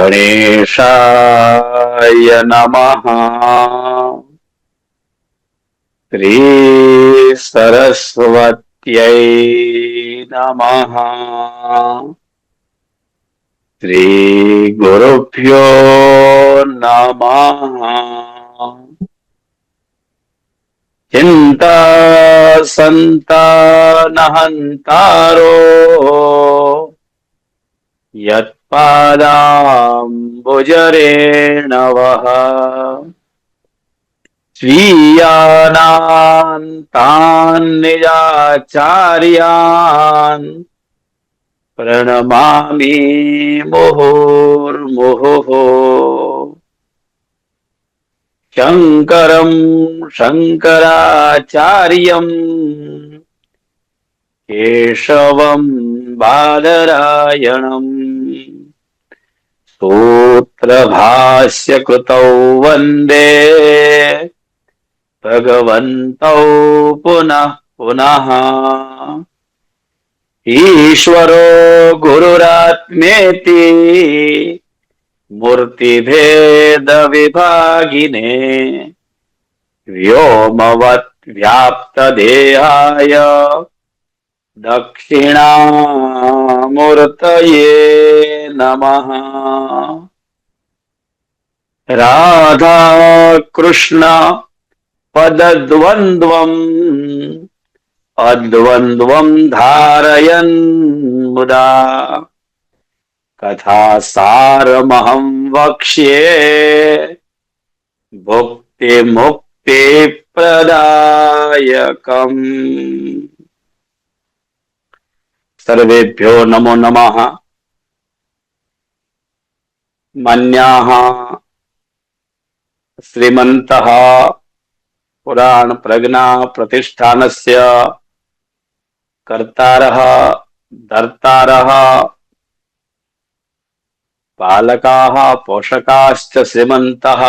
गणेशाय नमः। श्री सरस्वत्यै नमः। श्री गुरुभ्यो नमः। चिंता संतानहंतारो यत्पादाम्बुजरेणवः स्वीयानान् तान् निजाचार्यान् प्रणमामि मुहुर्मुहुः। शङ्करं शङ्कराचार्यम् केशवं बादरायणम् सूत्रभाष्यकृतौ वन्दे भगवन्तौ पुनः पुनः। ईश्वरो गुरुरात्मेति मूर्तिभेदविभागिने व्योमवद्व्याप्तदेहाय दक्षिणामूर्तये नमः। राधा कृष्ण पदद्वन्द्वम् अद्वन्द्वम् धारयन् मुदा कथासारमहं वक्ष्ये भुक्ति मुक्ति प्रदायकम्। सर्वेभ्यो नमो नमः। मन्याः श्रीमन्तः पुराण प्रज्ञा प्रतिष्ठानस्य कर्तारः धर्तारः पालकाः पोषकाश्च श्रीमन्तः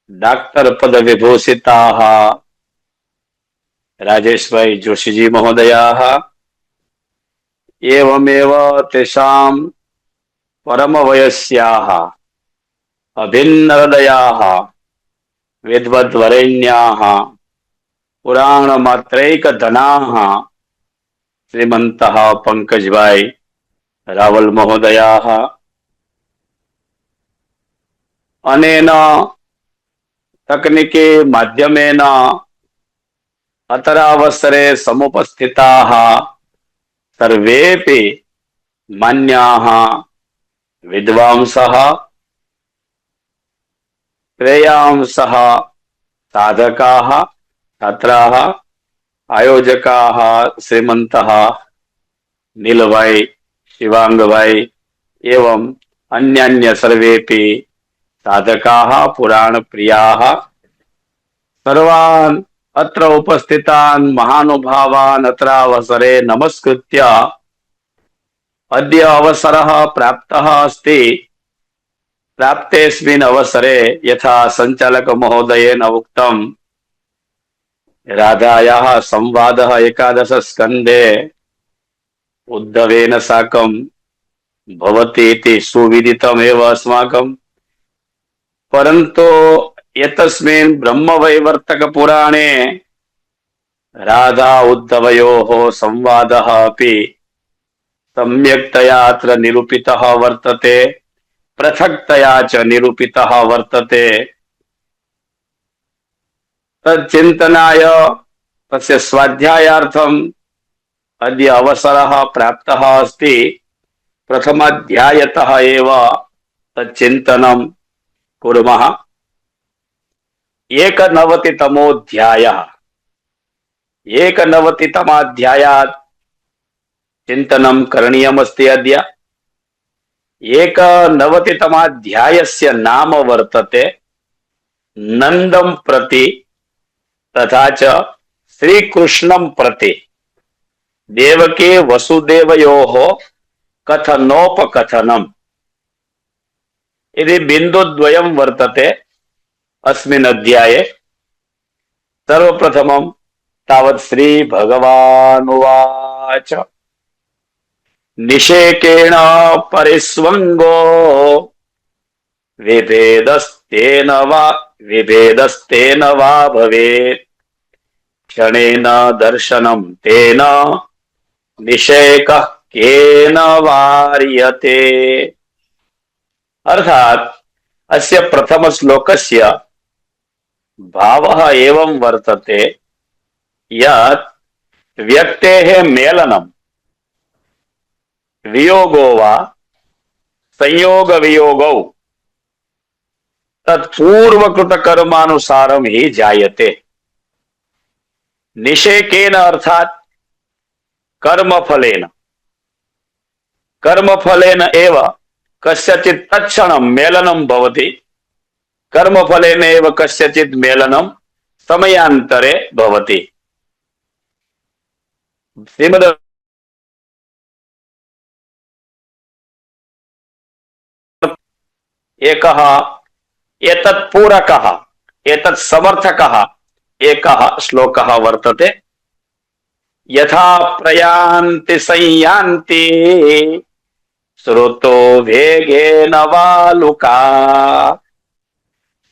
डॉक्टर पद विभूषिताः राजेश भाई जोशी जी महोदयाः एवमेव तेषां परमवयस्याः अभिन्नहृदयाः विद्वद्वरेण्याः पुराणमात्रैकधनाः श्रीमन्तः पंकज भाई रावल महोदयाः अनेन तकनीकी माध्यमेन अतरावसरे समुपस्थिताः सर्वेपि मान्याः विद्वांसः प्रेयांसः साधकाः छात्राः आयोजकाः श्रीमन्तः नीलभाई शिवांग भाई एवं अन्यान्य सर्वेपि साधकाः पुराण प्रियाः सर्वान् अत्र उपस्थितान् महानुभावान् अत्रावसरे नमस्कृत्य अद्य अवसरः प्राप्तः अस्ति। प्राप्तेस्मिन् अवसरे यथा संचालक महोदयेन उक्तं राधायाः संवादः एकादश स्कन्धे उद्धवेन साकं भवति इति सुविदितमेव अस्माकं, परन्तु एतस्मिन् ब्रह्मवैवर्तक पुराणे राधा उद्धवयोः संवादः अपि सम्यक्तया अत्र निरूपितः वर्तते, पृथक्तया च निरूपितः वर्तते। तच्चिन्तनाय तस्य स्वाध्यायार्थम् अद्य अवसरः प्राप्तः अस्ति। प्रथमाध्यायतः एव तच्चिन्तनं कुर्मः। 91तमोऽध्यायः। 91तमाध्यायात् चिन्तनं करणीयमस्ति अद्य। 91तमाध्यायस्य नाम वर्तते नन्दं प्रति तथा च श्रीकृष्णं प्रति देवकी वसुदेवयोः कथनोपकथनम् इति बिन्दुद्वयं वर्तते अस्मिन् अध्याये। सर्वप्रथमं तावत् श्री भगवानुवाच निषेकेण परिस्वंगो विभेदस्तेन वा भवेत् क्षणेन दर्शनं तेन निषेकः केन वार्यते। अर्थात अस्य प्रथम श्लोकस्य भावः एवं वर्तते यत् व्यक्तेः मेलनं वियोगो वा संयोग वियोगौ तत्पूर्वकृत कर्मानुसारं ही जायते। निषेकेन अर्थात कर्मफलेन कर्मफलेन एव कस्यचित् तत्क्षणं मेलनं भवति। कर्मफलेन एव कस्यचित् मेलनं समयान्तरे भवति। श्रीमद् एकः एतत् पूरकः एतत् समर्थकः एकः श्लोकः वर्तते। यथा प्रयान्ति संयान्ति श्रुतो वेगेन वालुका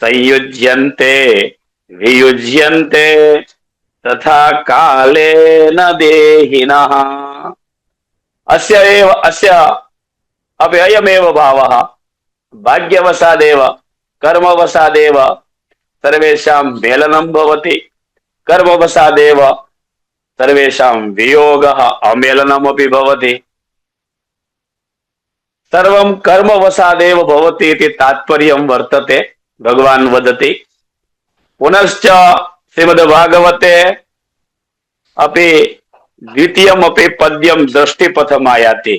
संयुज्यन्ते वियुज्यन्ते तथा कालेन देहिनः। अस्य अपि अयमेव भावः। भाग्यवशादेव कर्मवशादेव सर्वेषां मेलनं भवति। कर्मवशादेव सर्वेषां वियोगः अमेलनमपि भवति। सर्वं कर्मवशादेव भवति इति तात्पर्यं वर्तते। भगवान् वदति। पुनश्च श्रीमद्भागवते अपि द्वितीयमपि पद्यं दृष्टिपथमायाति।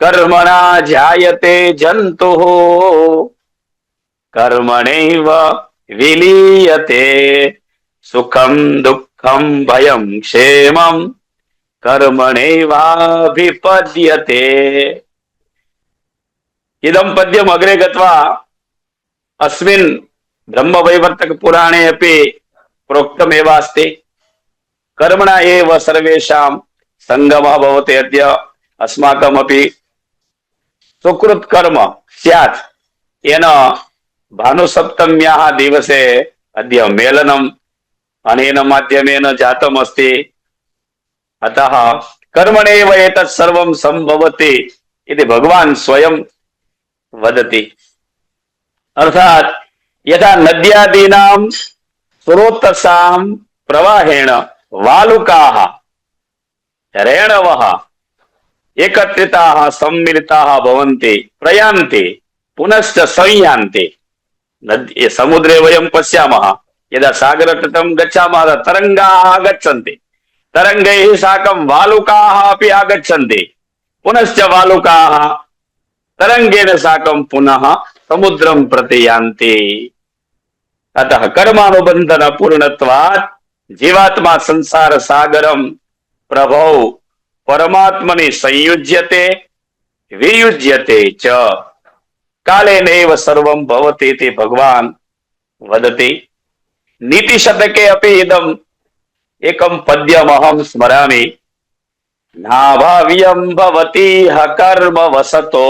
कर्मणा जायते जन्तुः कर्मणैव विलीयते सुखं दुःखं भयं क्षेमं कर्मणैवाभिपद्यते। इदं पद्यम् अग्रे गत्वा अस्मिन् ब्रह्मवैवर्तक पुराणे अपि प्रोक्तमेव अस्ति। कर्मणा एव सर्वेषां संगमः भवति। अद्य अस्माकमपि सुकृत कर्म स्यात् येन भानुसप्तम्याः दिवसे अद्य मेलनम् अनेन माध्यमेन जातम् अस्ति। अतः कर्मणैव एतत् सर्वं सम्भवति इति भगवान् स्वयं वदति। अर्थात यथा नद्यादीनां स्रोतसां प्रवाहेण वालुकाः रेणवः एकत्रिताः सम्मिलिताः भवन्ति प्रयान्ति पुनश्च संयान्ति। समुद्रे वयं पश्यामः यदा सागरतटं गच्छामः तरङ्गाः आगच्छन्ति। तरङ्गैः साकं वालुकाः अपि आगच्छन्ति। पुनश्च वालुकाः तरङ्गेन साकं पुनः समुद्रं प्रति यान्ति। अतः कर्मानुबन्धन पूर्णत्वात् जीवात्मा संसार सागरं प्रभौ परमात्मनि संयुज्यते वियुज्यते च कालेनैव सर्वं भवति इति भगवान् वदति। नीतिशतके अपि इदम् एकं पद्यमहं स्मरामि। नाभाव्यं भवतीह कर्म वसतो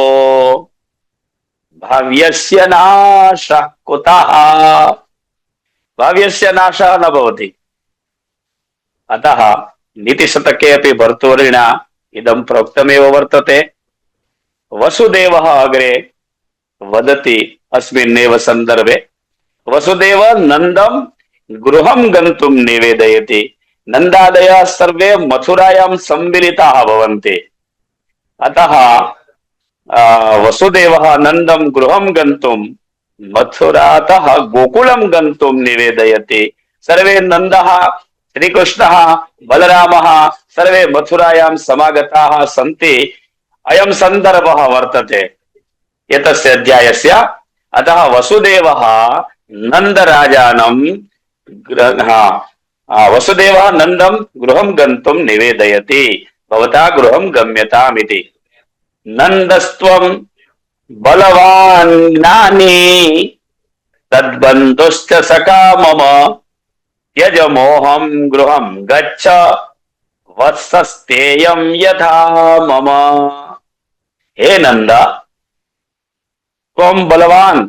भाव्यस्य नाशः कुतः। भाव्यस्य नाशः न भवति। अतः नीतिशतके अपि भर्तृहरिणा इदं प्रोक्तमेव वर्तते। वसुदेवः अग्रे वदति अस्मिन्नेव सन्दर्भे। वसुदेव नन्दं गृहं गन्तुं निवेदयति। नन्दादयः सर्वे मथुरायां सम्मिलिताः भवन्ति। अतः वसुदेवः नन्दं गृहं गन्तुं मथुरातः गोकुलं गन्तुं निवेदयति। सर्वे नन्दः श्रीकृष्णः बलरामः सर्वे मथुरायां समागताः सन्ति। अयं सन्दर्भः वर्तते एतस्य अध्यायस्य। अतः वसुदेवः नन्दराजानं वसुदेवः नन्दं गृहं गन्तुं निवेदयति। भवता गृहं गम्यताम् इति। नन्दस्त्वं बलवान् ज्ञानी तद्बन्धुश्च सखा मम त्यज मोहं गृहं गच्छ वत्सस्तेयं यथा मम। हे नंद, त्वं बलवान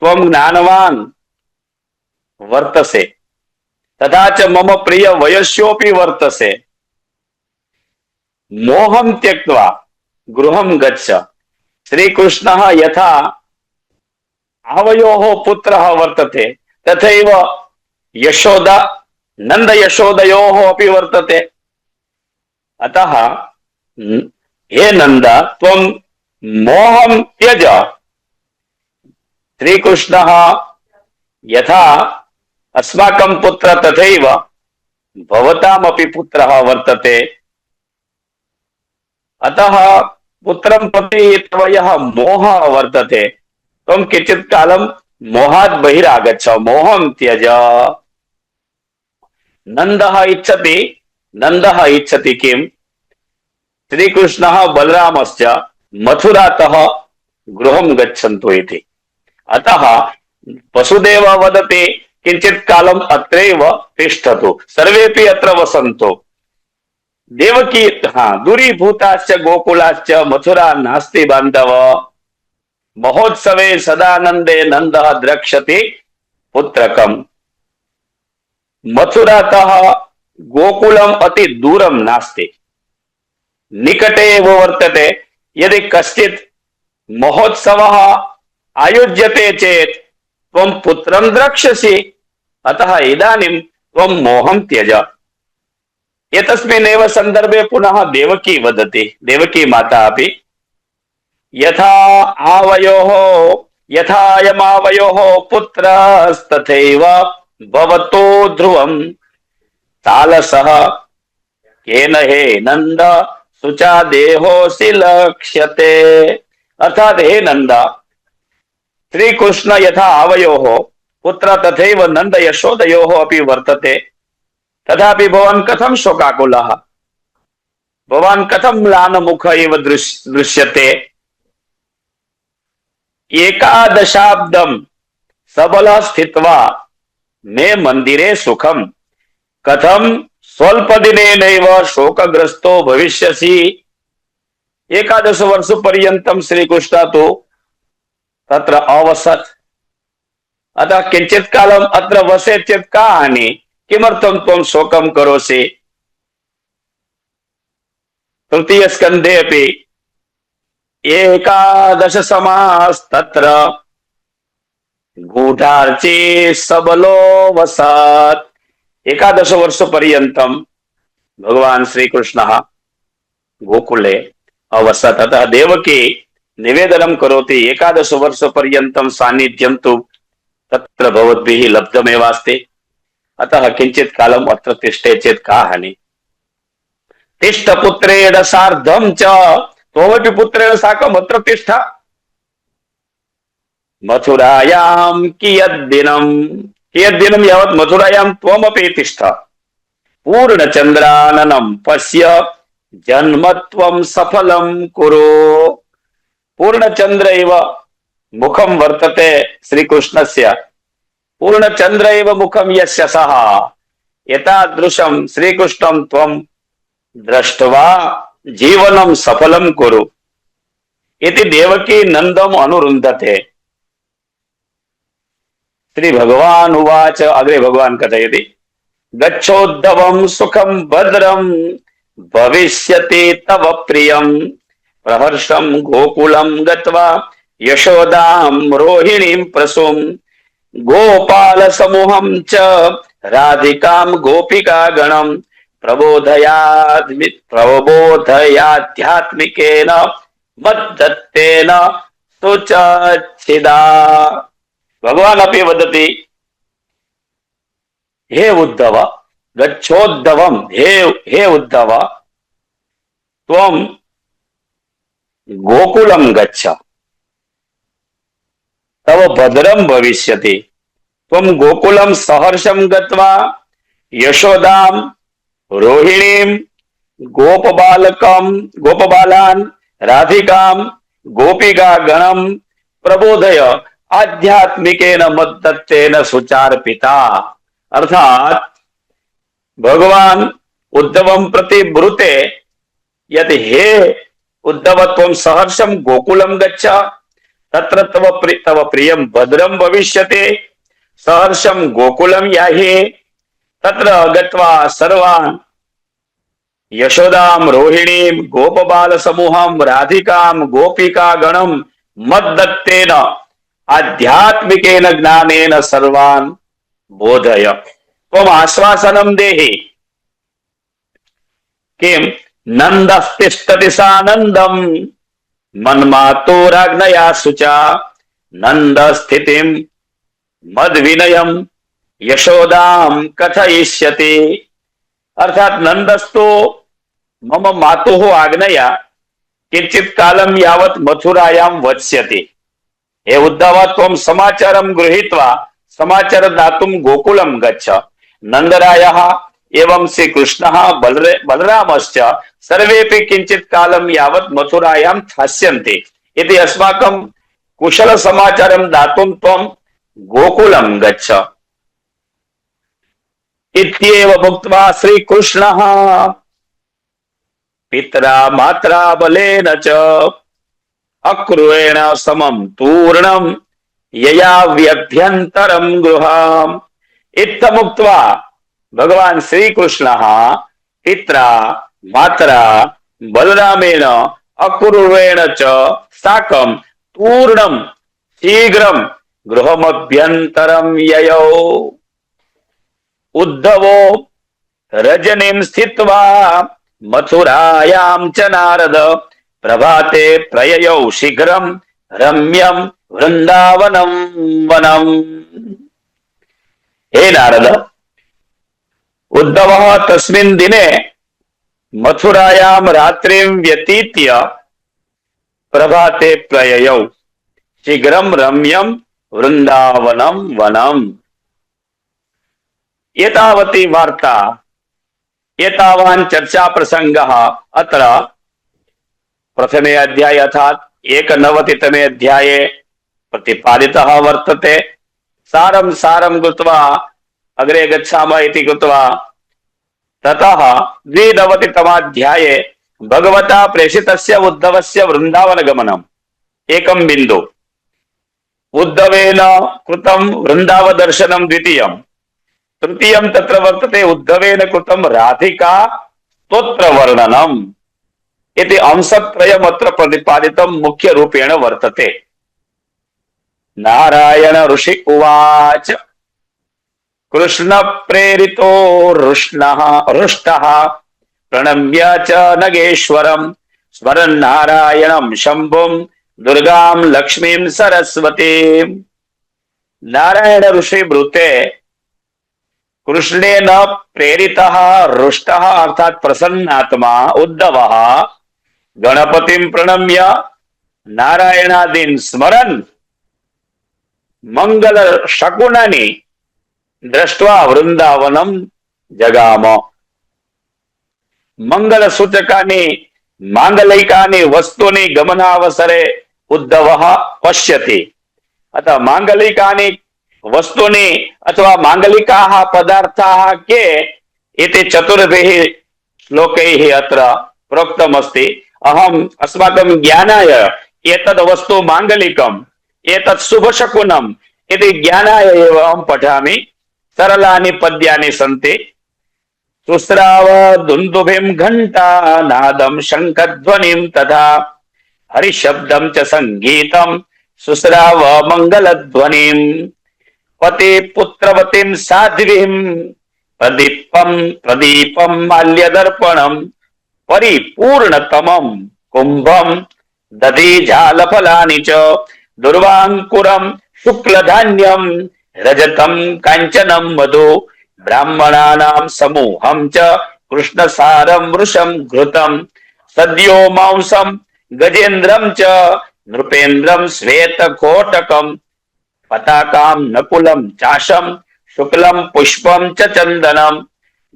त्वं ज्ञानवान वर्तसे, तथा च मम प्रिय वयस्योपि वर्तसे। मोहं त्यक्त्वा गृहं गच्छ। श्रीकृष्णः यथा आवयोः पुत्रः वर्तते तथैव यशोदा नंद यशोदयोः अपि वर्तते। अतः हे नंद, त्वं मोहं त्यज। श्रीकृष्णः यथा अस्माकं पुत्र तथैव भवतामपि पुत्रः वर्तते। अतः पुत्रं प्रति तव यः मोहः वर्तते, त्वं किञ्चित् कालं मोहात् बहिरागच्छ, मोहं त्यज। नन्दः इच्छति किं? श्रीकृष्णः बलरामश्च मथुरातः गृहं गच्छन्तु इति। अतः वसुदेव वदति किञ्चित् कालम् अत्रैव तिष्ठतु, सर्वेपि अत्र वसन्तु। देवकी दूरीभूताश्च गोकुलाश्च मथुरा नास्ति बान्धव। महोत्सवे सदानन्दे नन्दः द्रक्ष्यति पुत्रकम्। मथुरातः गोकुलम् अति दूरं नास्ति, निकटे एव वर्तते। यदि कश्चित् महोत्सवः आयोज्यते चेत् त्वं पुत्रं द्रक्ष्यसि। अतः इदानीं त्वं मोहं त्यज। एतस्मिन्नेव सन्दर्भे पुनः देवकी वदति, देवकी माता अपि, यथायमावयोः पुत्रस्तथैव भवतो ध्रुवम् तालसः केन हे नंद सुचा देहोऽसि लक्ष्यते। अर्थात हे नंद, श्री कृष्ण यथा आवयोः पुत्र तथैव नंद यशोदयोः अपि वर्तते। तथापि भवान् कथं शोकाकुलः, भवान् कथं म्लानमुख इव दृश्यते। एकादशाब्दं सबलः स्थित्वा मे मंदिरे सुखम, कथं स्वल्पदिनेनैव शोकग्रस्तो भविष्यसि। 11 वर्षपर्यन्तं श्रीकृष्ण तु तत्र अवसत्। अतः किञ्चित् कालम् अत्र वसेत् चेत् का हानि, किमर्थं त्वं शोकं करोसि। तृतीय स्कन्धे अपि 11 समास्तत्र गूढार्ची सबलो वसात्। 11 वर्षपर्यन्तं भगवान् श्रीकृष्णः गोकुले अवसत्। अतः देवकी निवेदनं करोति, 11 वर्षपर्यन्तं सान्निध्यं तु तत्र भवद्भिः लब्धमेवास्ति। अतः किञ्चित् कालम् अत्र तिष्ठे चेत् का हानि। तिष्ठ पुत्रेण सार्धं च, त्वमपि पुत्रेण साकम् अत्र तिष्ठ। मथुरायां कियद्दिनं यावत् मथुरायां त्वमपि तिष्ठ। पूर्णचन्द्राननं पश्य जन्मत्वं सफलं कुरु। पूर्णचन्द्र इव मुखं वर्तते श्रीकृष्णस्य। पूर्णचन्द्र इव मुखं यस्य सः, एतादृशं श्रीकृष्णं त्वं दृष्ट्वा जीवनं सफलं कुरु इति देवकी नन्दम् अनुरुन्धते। श्री भगवान् उवाच, अग्रे भगवान् कथयति, गच्छोद्धवं सुखं भद्रं भविष्यति तव प्रियं। प्रहर्षं गोकुलं गत्वा यशोदां रोहिणीं प्रसूं। गोपाल समूहं च राधिकां गोपिका गणं प्रबोधयाध्यात्मिकेन मद्दत्तेन सुचिदा। भगवान् अपि वदति, हे उद्धव, गच्छोद्धवं, हे उद्धव, त्वं गोकुलं गच्छ, तव भद्रं भविष्यति। त्वं गोकुलं सहर्षं गत्वा यशोदां रोहिणीं गोपबालान् राधिकां गोपिका गणं प्रबोधय आध्यात्मिकेन मद्दत्तेन सुचार्पिता। अर्थात भगवान उद्धवं प्रति ब्रूते यत् हे उद्धव त्वं सहर्षं गोकुलं गच्छ तत्र तव प्रियं भद्रं भविष्यति सहर्षं गोकुलं याहि तत्र गत्वा सर्वान् यशोदां रोहिणीं गोपबाल समूहं राधिकां गोपिका गणं मद्दत्तेन आध्यात्मिकेन ज्ञानेन सर्वान् बोधय त्वम् आश्वासनं देहि किं नन्दस्तिष्ठति सानन्दम् मन्मातोराज्ञया शुचा नंद स्थितिम मद विनयम यशोदाम कथयिष्यति। अर्थात नंदस्तु मम मातुः आज्ञया किंचित कालम यावत् मथुरायां वत्स्यति। हे उद्धव त्वं समाचारं गृहीत्वा समाचार दातुं गोकुलं गच्छ। नंदरायः एवं श्री कृष्णः बलरामश्च सर्वेपि किंचित कालं यावत् मथुरायां स्थास्यन्ति इति अस्माकं कुशल समाचारं दातुं त्वं गोकुलं गच्छ इत्येव मुक्त्वा श्रीकृष्णः पित्रा मात्रा बलेन च अक्रूरेण समं तूर्णं यया व्यभ्यन्तरं गृहम्। इत्थमुक्त्वा भगवान श्रीकृष्णः पित्रा मात्रा बलरामेण अक्रूरेण च साकं तूर्णं शीघ्रं गृहमभ्यन्तरं ययौ। उद्धवो रजनीं स्थित्वा मथुरायां च नारद प्रभाते प्रययौ शीघ्रं रम्यं वृंदावनं वनम्। हे नारद, उद्धवः तस्मिन् दिने मथुरायां रात्रिं व्यतीत्य प्रभाते प्रययौ शीघ्रं रम्यं वृंदावनं वनम्। एतावती वार्ता एतावान् चर्चा प्रसंगः अत्र प्रथमे अध्याये अर्थात् 91तमे अध्याये प्रतिपादितः वर्तते। सारं सारं कृत्वा अग्रे गच्छामः इति कृत्वा ततः 92तमाध्याये भगवता प्रेषितस्य उद्धवस्य वृन्दावनगमनम् एकं बिन्दु, उद्धवेन कृतं वृन्दावदर्शनं द्वितीयं, तृतीयं तत्र वर्तते उद्धवेन कृतं राधिका स्तोत्रवर्णनम् इति अंशत्रयम् अत्र प्रतिपादितं मुख्यरूपेण वर्तते। नारायण ऋषि उवाच कृष्ण प्रेरितो रुष्टः प्रणम्य च नगेश्वरं स्मरन् नारायणं शंभुं दुर्गां लक्ष्मीं सरस्वतीं। नारायण ऋषि ब्रूते कृष्णेन प्रेरितः रुष्टः अर्थात प्रसन्नात्मा उद्धवः गणपतिं प्रणम्य नारायणादीन् स्मरन् मंगल शकुनानि दृष्ट्वा वृंदावनं जगाम। मंगल सूचकानि मांगलिकानि वस्तूनि गमनावसरे उद्धवः पश्यति। अतः मांगलिकानि वस्तूनि अथवा मांगलिकाः पदार्थाः के इति चतुर्भिः श्लोकैः अत्र प्रोक्तमस्ति। अस्माकं ज्ञानाय एतद् वस्तु मांगलिकम् एतत् शुभशकुनम् इति ज्ञानाय एव अहं पठामि। सरलानि पद्यानि सन्ति। सुस्राव दुन्दुभिं घंटा नादं शंखध्वनिं तथा हरिशब्दं च संगीतं सुस्राव मंगलध्वनिं पति पुत्रवतीं साध्वीं प्रदीपं माल्यदर्पणं परिपूर्णतमं कुंभं दधिजालफलानि च दुर्वांकुरं शुक्लधान्यं रजतं कांचनं मधु ब्राह्मणानां समूहं च कृष्णसारं वृषं घृतं सद्यो मांसं गजेन्द्रं च नृपेन्द्रं श्वेतकोटकं पताकां नकुलं चाशं शुक्लं पुष्पं च चन्दनं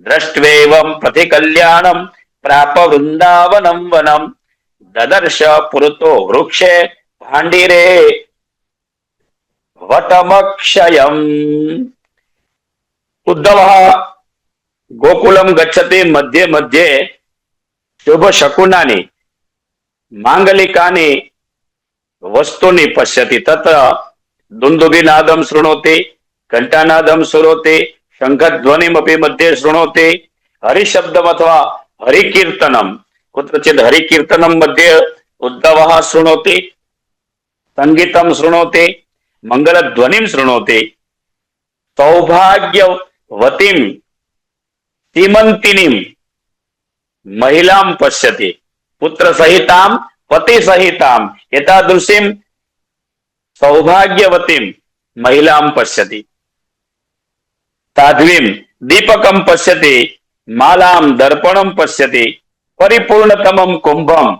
दृष्ट्वेवं प्रतिकल्याणं प्राप वृन्दावनं वनं ददर्श पुरतो वृक्षे भाण्डिरे वटमक्षयम्। उद्धवः गोकुलं गच्छति। मध्ये मध्ये शुभ शकुनानि मांगलिकानि वस्तूनि पश्यति। तत्र दुन्दुभिनादं शृणोति, घण्टानादं श्रोति, शङ्खध्वनिमपि मध्ये शृणोति, हरिशब्दम् अथवा हरिकीर्तनं कुत्रचित् हरिकीर्तनं मध्ये उद्धवः शृणोति, संगीतं शृणोति, मङ्गलध्वनिं शृणोति, सौभाग्यवतीं सीमन्तिनीं महिलां पश्यति, पुत्रसहितां पतिसहितां एतादृशीं सौभाग्यवतीं महिलां पश्यति, साध्वीं दीपकं पश्यति, मालां दर्पणं पश्यति, परिपूर्णतमं कुंभं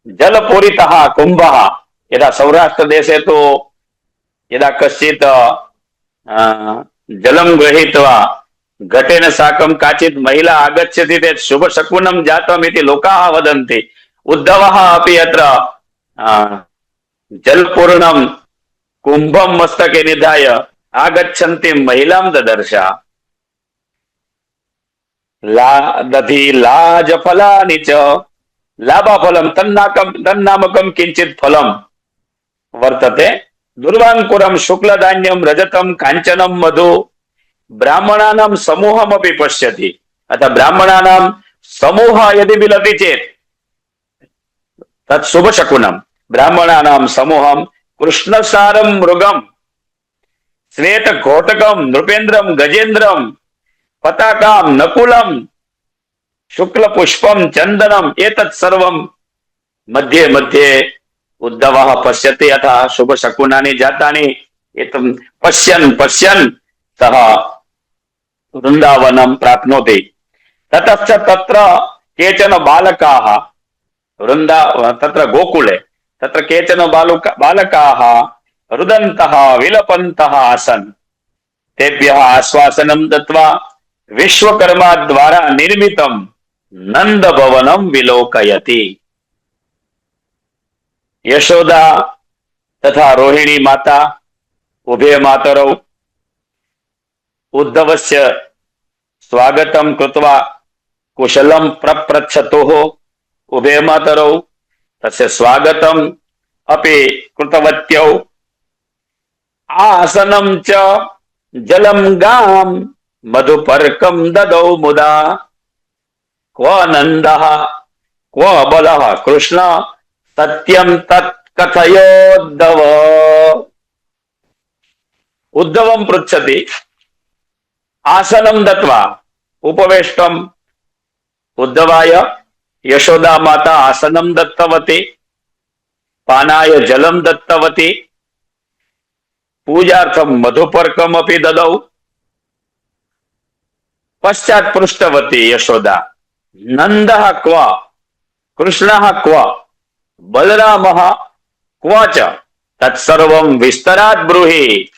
जलपूरितः कुंभः। यदा सौराष्ट्रदेशे तु यदा कश्चित् जलं गृहीत्वा घटेन साकं काचित् महिला आगच्छति चेत् शुभशकुनं जातम् इति लोकाः वदन्ति। उद्धवः अपि अत्र जलपूर्णं कुंभं मस्तके निधाय आगच्छन्तीं महिलां ददर्श। दधि लाजफलानि च, लाभाफलं तन्नामकं किञ्चित् फलं वर्तते। दुर्वाङ्कुरं शुक्लधान्यं रजतं काञ्चनं मधु, ब्राह्मणानां समूहमपि पश्यति। अतः ब्राह्मणानां समूहः यदि मिलति चेत् तत् शुभशकुनं। ब्राह्मणानां समूहं कृष्णसारं मृगं, श्वेतघोटकं, नृपेन्द्रं, गजेन्द्रं, पताकां, नकुलं, शुक्लपुष्पं, चन्दनम् एतत् सर्वं मध्ये मध्ये उद्धवः पश्यति। अतः शुभशकुनानि जातानि। एतं पश्यन् पश्यन् सः वृन्दावनं प्राप्नोति। ततश्च तत्र केचन बालकाः तत्र गोकुले तत्र केचन बालकाः रुदन्तः विलपन्तः आसन्। तेभ्यः आश्वासनं दत्वा विश्वकर्मा द्वारा निर्मितं नन्दभवनं विलोकयति। यशोदा तथा रोहिणी माता उभे मातरौ उद्धवस्य स्वागतं कृत्वा कुशलं प्रपृच्छतुः। उभे मातरौ तस्य स्वागतम् अपि कृतवत्यौ। आसनं च जलं गां मधुपर्कं ददौ मुदा। क्व नन्दः क्व बलः कृष्ण सत्यं तत् कथयोद्धव। उद्धवं पृच्छति। आसनं दत्वा उपवेष्टम् उद्धवाय यशोदा माता आसनं दत्तवती, पानाय जलं दत्तवती, पूजार्थं मधुपर्कमपि ददौ। पश्चात् पृष्टवती यशोदा, नन्दः क्व, कृष्णः क्व, बलरामः क्व च, तत्सर्वं विस्तरात् ब्रूहि,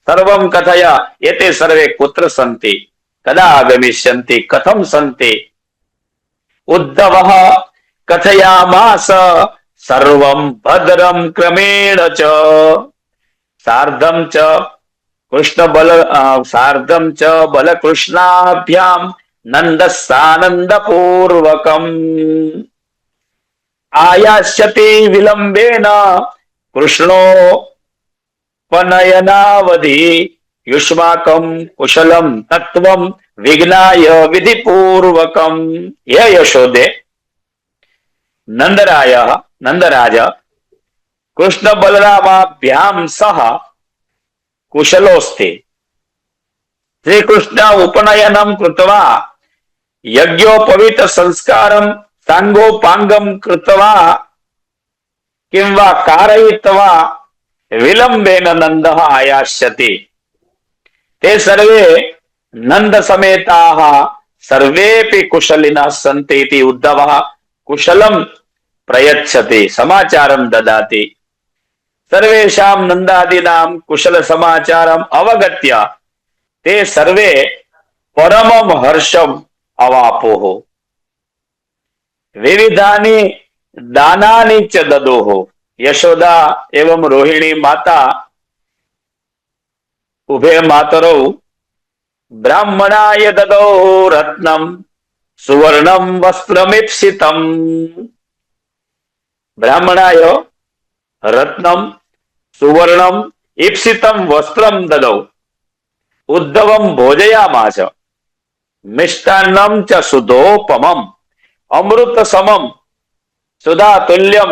सर्वं कथय। एते सर्वे कुत्र सन्ति, कदा आगमिष्यन्ति, कथं सन्ति। उद्धवः कथयामास सर्वं भद्रं क्रमेण च। सार्धं च बलकृष्णाभ्यां नन्दस्सानन्दपूर्वकम्। आयास्यति विलम्बेन कृष्णोपनयनावधि, युष्माकं कुशलं तत्त्वं विघ्नाय विधिपूर्वकम्। हे यशोदे, नंदराज कृष्ण बलरामाभ्यां सह कुशलोऽस्ति। श्रीकृष्ण उपनयनं कृत्वा यज्ञोपवीत संस्कारं सांगोपांगं कृत्वा किं वा कारयित्वा विलम्बेन नन्दः आयास्यति। ते सर्वे नन्द समेताः सर्वेपि कुशलिनः सन्ति इति उद्धवः कुशलं प्रयच्छति, समाचारं ददाति। सर्वेषां नन्दादीनां कुशल समाचारम् अवगत्य ते सर्वे परमं हर्षम् अवापुः। विविधानि दानानि च ददुः। यशोदा एवं रोहिणी माता उभे मातरौ ब्राह्मणाय ददौ रत्नं सुवर्णं वस्त्रमीप्सितम्। ब्राह्मणाय रत्नम सुवर्णम ईप्सितम वस्त्रम ददौ उद्धवम भोजयामास मिष्टान्नम च सुधोपमम अमृत समम सुधा तुल्यम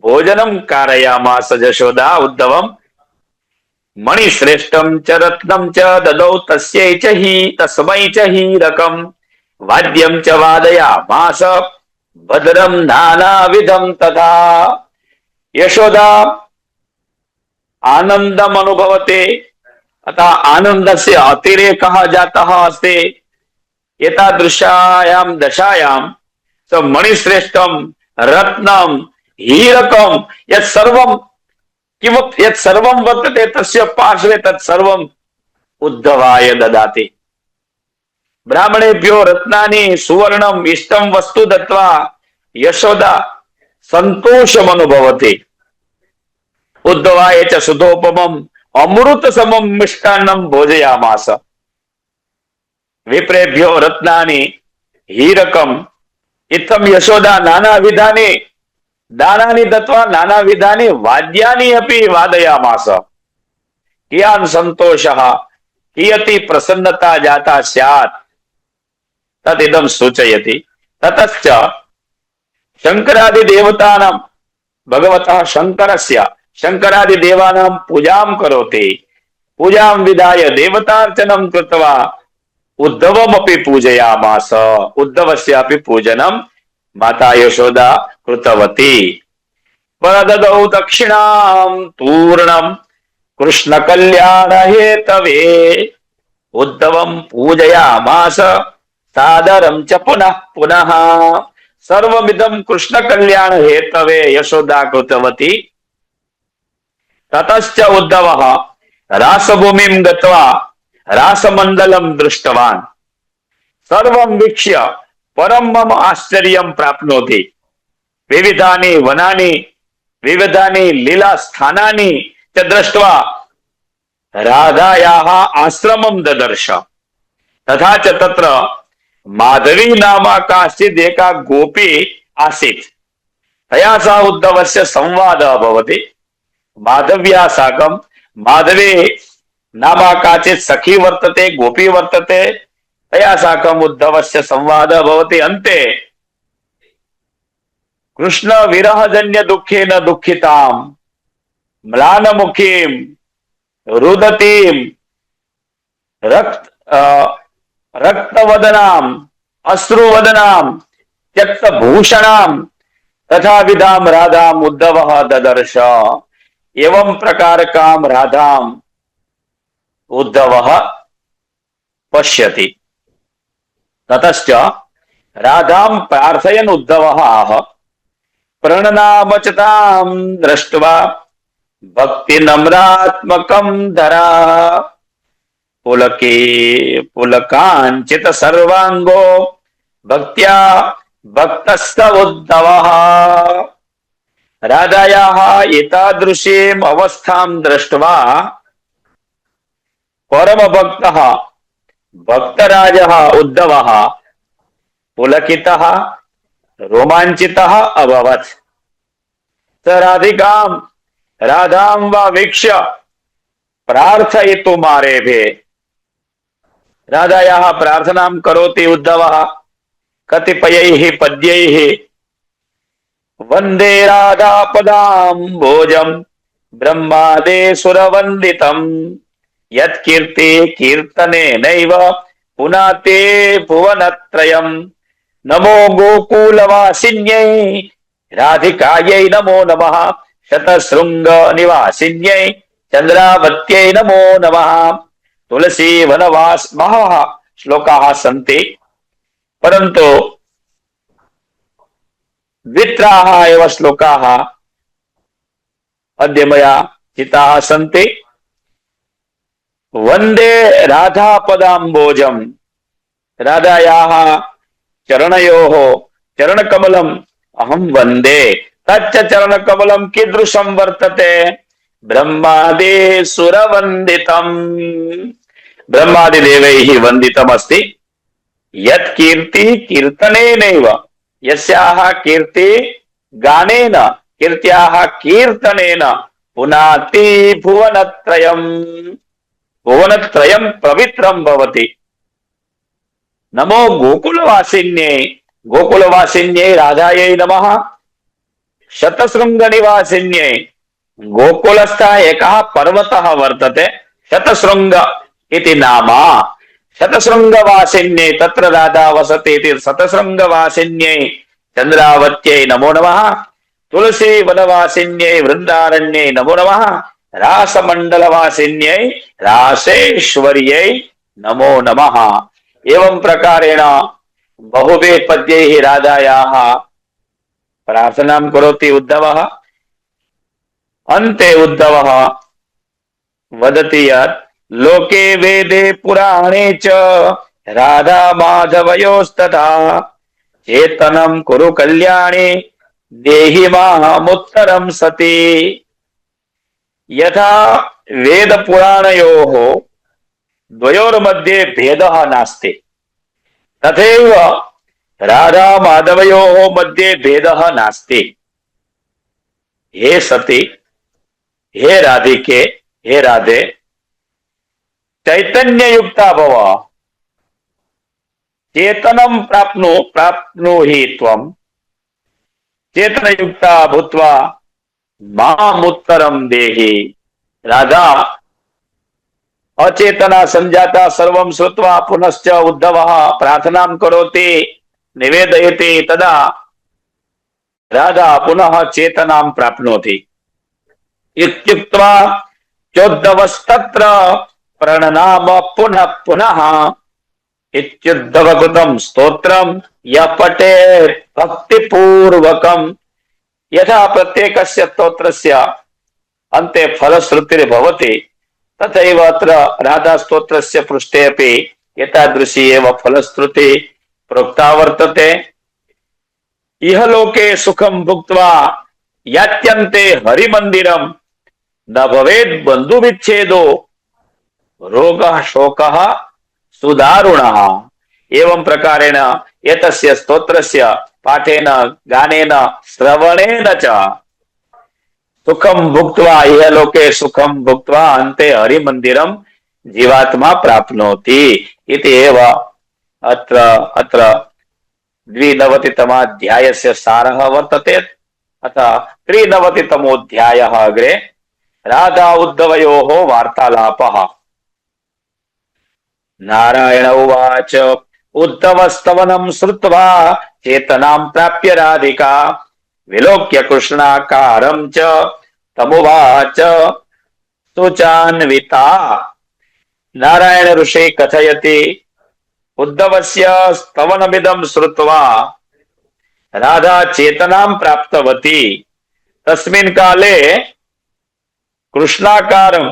भोजनम कारयामास यशोदा उद्धवम मणिश्रेष्ठम च रत्नम च ददौ तस्यै च हि तस्मै च हीरकम वाद्यम च वादयामास भद्रम नानाविधम तथा। यशोदा आनंदम अनुभवते अतः आनंद से अतिरेकः जातः अस्ति। एतादृशायां दशायां स मणिश्रेष्ठम रत्नम हीरकम यत् सर्वं वर्तते तस्य पार्श्वे तत् सर्वं उद्धवाय ददाति। ब्राह्मणेभ्यो रत्नानि सुवर्णम इष्टं वस्तु दत्वा यशोदा संतोषम् अनुभवति। उद्धवाय च सुधोपमम् अमृत समम मिष्टान्नं भोजयामास। विप्रेभ्यो रत्नानि हीरकम इत्थं यशोदा नानाविधानि दानानि दत्वा नानाविधानि वाद्यानि अपि वादयामास। कियान् सन्तोषः कियती प्रसन्नता जाता स्यात् तदिदं सूचयति। ततश्च शङ्करादिदेवतानां भगवतः शङ्करस्य शङ्करादिदेवानां पूजां करोति। पूजां विधाय देवतार्चनं कृत्वा उद्धवमपि पूजयामास। उद्धवस्यापि पूजनं माता यशोदा कृतवती। परददौ दक्षिणां तूर्णं कृष्ण कल्याण हेतवे उद्धवं पूजयामास सादरं च पुनः पुनः। सर्वमिदं कृष्ण कल्याण हेतवे यशोदा कृतवती। ततश्च उद्धवः रासभूमिं गत्वा रासमण्डलं दृष्टवान्। सर्वं वीक्ष्य परमम् आश्चर्यं प्राप्नोति। विविधानि वनानि विविधानि लीलास्थानानि च दृष्ट्वा राधायाः आश्रमं ददर्श। तथा च तत्र माधवी नाम काचित् एका गोपी आसीत्। तया सह उद्धवस्य संवादः भवति। माधव्या साकं माधवी नाम काचित् सखी वर्तते गोपी वर्तते। तया साकम् उद्धवस्य संवादः भवति। अन्ते कृष्ण विरहजन्य दुःखेन दुःखितां म्लानमुखीं रुदतीं रक्तवदनाम् अश्रुवदनां त्यक्तभूषणां तथा विधां राधाम् उद्धवः ददर्श। एवं प्रकारकां राधाम् उद्धवः पश्यति। ततश्च राधां प्रार्थयन् उद्धवः आह प्रणनाम च तां दृष्ट्वा भक्ति नम्रात्मकं धरा पुलके पुलकाञ्चित सर्वांगो भक्त्या भक्तस्त उद्धवः। राधायाः एतादृशीम् अवस्थां दृष्ट्वा परमभक्तः भक्तराजः उद्धवः पुलकितः रोमाञ्चितः अभवत्। स राधां वा वीक्ष्य प्रार्थयितुमारेभे। राधायाः प्रार्थनां करोति उद्धवः कतिपयैः पद्यैः। वन्दे राधापदाम्बोजं ब्रह्मादेशुरवन्दितं यत्कीर्ति कीर्तनेनैव पुनाते भुवनत्रयम्। नमो गोकुलवासिन्यै राधिकायै नमो नमः शतशृंग निवासिन्यै चंद्रावत्यै नमो नमः। तुलसी वनवास बहवः श्लोकाः सन्ति परन्तु द्वित्राः एव श्लोकाः अद्य मया चिताः सन्ति। वन्दे राधापदाम्बोजं राधायाः चरणयोः चरणकमलम् अहं वन्दे। तच्च चरणकमलं कीदृशं वर्तते ब्रह्मादिसुरवन्दितम्। ब्रह्मादिदेवैः वन्दितमस्ति। यत् कीर्ति कीर्तनेनैव यस्याः कीर्ति गानेन कीर्त्याः कीर्तनेन पुनाति भुवनत्रयम् भुवनत्रयम् पवित्रं भवति। नमो गोकुलवासिन्ये गोकुलवासिन्ये राधायै नमः। शतशृङ्गनिवासिन्ये गोकुलस्थः एकः पर्वतः वर्तते शतशृङ्ग इति नाम। शतशृङ्गवासिन्ये तत्र राधा वसति इति शतशृङ्गवासिन्ये चन्द्रावत्यै नमो नमः। तुलसी वनवासिन्यै वृन्दारण्यै नमो नमः। रासमण्डलवासिन्यै रासेश्वर्यै नमो नमः। एवं प्रकारेण बहुभिः पद्यैः राधायाः प्रार्थनां करोति उद्धवः। अन्ते उद्धवः वदति यत् लोके वेदे पुराणे च राधा माधवयोस्तथा चेतनं कुरु कल्याणे देहि मामुत्तरं सति। यथा वेद पुराणयोः द्वयोर्मध्ये भेदः नास्ति तथैव राधा माधवयोः मध्ये भेदः नास्ति। हे सति, हे राधिके, हे राधे, चैतन्य युक्ता भव। चेतनं प्राप्नुहि त्वं। चेतन युक्ता भूत्वा मामुत्तरं देहि। राधा अचेतना संजाता सर्वं श्रुत्वा पुनश्च उद्धवः प्रार्थनां करोति निवेदयति तदा राधा पुनः चेतनां प्राप्नोति। इत्युक्त्वा चोद्धवस्तत्र प्रणनाम पुनः पुनः। इत्युद्धवकृतं स्तोत्रं यः पठेत् भक्तिपूर्वकं। यथा प्रत्येकस्य स्तोत्रस्य अन्ते फलश्रुतिर्भवति तथैव अत्र राधा स्तोत्रस्य पृष्ठे अपि एतादृशी एव फलश्रुति प्रोक्ता वर्तते। इह लोके सुखं भुक्त्वा यात्यन्ते हरिमन्दिरं न भवेत् बन्धुविच्छेदो रोगः शोकः सुदारुणः। एवं प्रकारेण एतस्य स्तोत्रस्य पाठेन गानेन श्रवणेन च सुखं भुक्त्वा इह लोके सुखं भुक्त्वा अन्ते हरिमन्दिरं जीवात्मा प्राप्नोति इति एव अत्र 92तमाध्यायस्य सारः वर्तते। अतः 93तमोऽध्यायः अग्रे राधा उद्धवयोः वार्तालापः। नारायण उवाच उद्धवस्तवनं श्रुत्वा चेतनां प्राप्य राधिका विलोक्य कृष्णाकारं च तमुवाच सुचान्विता। नारायण ऋषि कथयति उद्धवस्य स्तवनमिदं श्रुत्वा राधा चेतनां प्राप्तवती। तस्मिन् काले कृष्णाकारं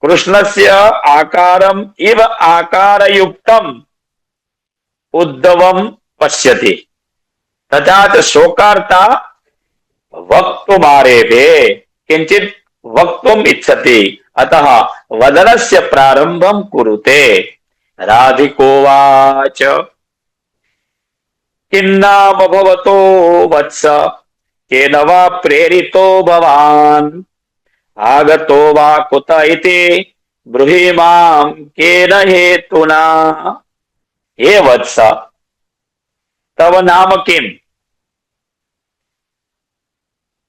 कृष्णस्य आकारम् इव आकारयुक्तम् उद्धवं पश्यति। तथा च शोकार्ता वक्तुमारेभे किंचित् वक्तुम् इच्छति अतः वदनस्य प्रारम्भं कुरुते। राधिकोवाच किन्नाम भवतो वत्स केन वा प्रेरितो भवान् आगतो वा कुत इति ब्रूहि मां केन हेतुना। हे वत्स तव नाम किम्?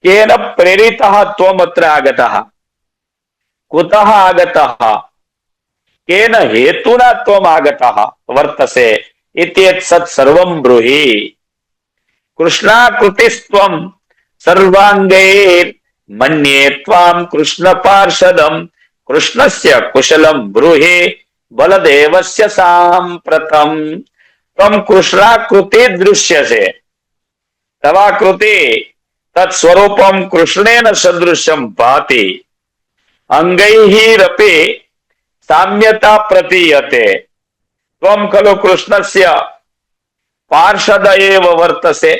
केन प्रेरितः त्वमत्र आगतः? कुतः आगतः? केन हेतुना त्वम् आगतः वर्तसे इत्येतत् सर्वं ब्रूहि। कृष्णाकृतिस्त्वं सर्वाङ्गैर् मन्ये त्वां कृष्ण पार्षदं कृष्णस्य कुशलं ब्रूहि बलदेवस्य साम्प्रतं। त्वं कृष्णाकृति दृश्यसे तवाकृति तत्स्वरूपं कृष्णेन सदृशं भाति। अंगैरपि साम्यता प्रतीयते। त्वं खलु कृष्णस्य पार्षद एव वर्तसे।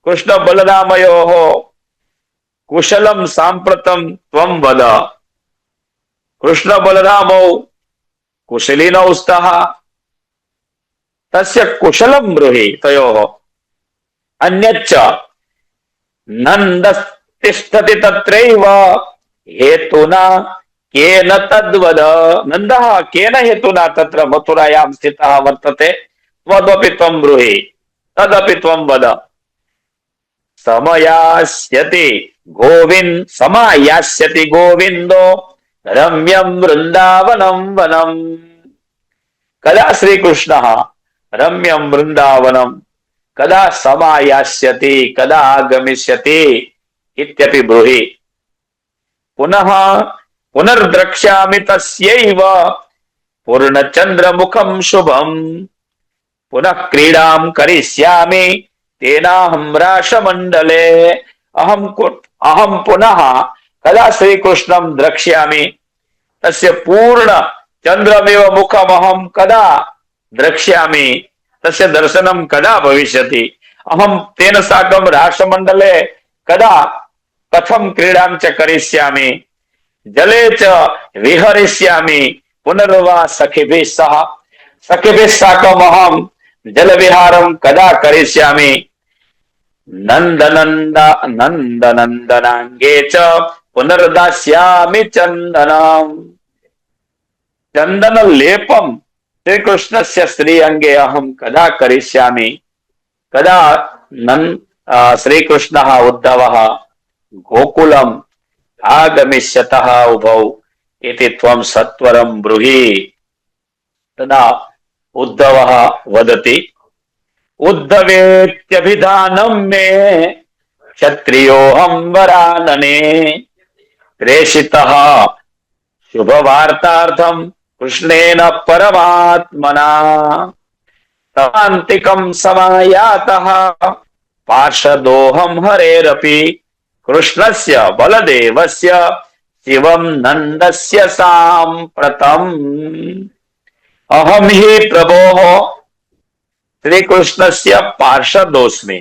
कृष्ण बलरामयोः कुशलं साम्प्रतं त्वं वद। कृष्ण बलरामौ कुशलिनौ स्तः तस्य कुशलं ब्रूहि तयोः। अन्यच्च नंद तिष्ठति तत्रैव हेतुना केन तद्वद। नंदः केन हेतुना तत्र मथुरायां स्थितः वर्तते त्वदपि त्वं ब्रूहि तदपि त्वं वद। समयास्यति समायास्यति गोविंदो रम्यं वृंदावनं वनम। कदा श्रीकृष्णः रम्यं वृंदावनं कदा समायास्यति कदा आगमिष्यति इत्यपि ब्रूहि। पुनः पुनर्द्रक्ष्यामि तस्यैव पूर्णचंद्रमुखं शुभम्। पुनः क्रीडां करिष्यामि तेनाहं राशमण्डले। अहं पुनः कदा श्रीकृष्णं द्रक्ष्यामि तस्य पूर्ण चंद्रमेव मुखमहं कदा द्रक्ष्यामि तस्य दर्शनं कदा भविष्यति। अहं तेन साकं रासमण्डले कदा कथं क्रीडां च करिष्यामि जले च विहरिष्यामि पुनर्वा सखिभिः सह सखिभिः साकम् अहं जलविहारं कदा करिष्यामि। नन्दनन्दनाङ्गे च पुनर्दास्यामि चन्दनम्। चंदन लेपम श्रीकृष्णस्य श्रीअंगे अहं कदा करिष्यामि कदा श्रीकृष्णः उद्धवः गोकुलम् आगमिष्यतः उभौ इति त्वं सत्वरं ब्रूहि। तदा उद्धवः वदति उद्धवेत्यभिधानं मे क्षत्रियोऽहं वरानने प्रेषितः शुभवार्तार्थं कृष्णेन परमात्मना। तवान्तिकं समायातः पार्षदोऽहं हरेरपि कृष्णस्य बलदेवस्य शिवं नन्दस्य साम्प्रतम्। अहं हि प्रभोः श्रीकृष्णस्य पार्षदोऽस्मि।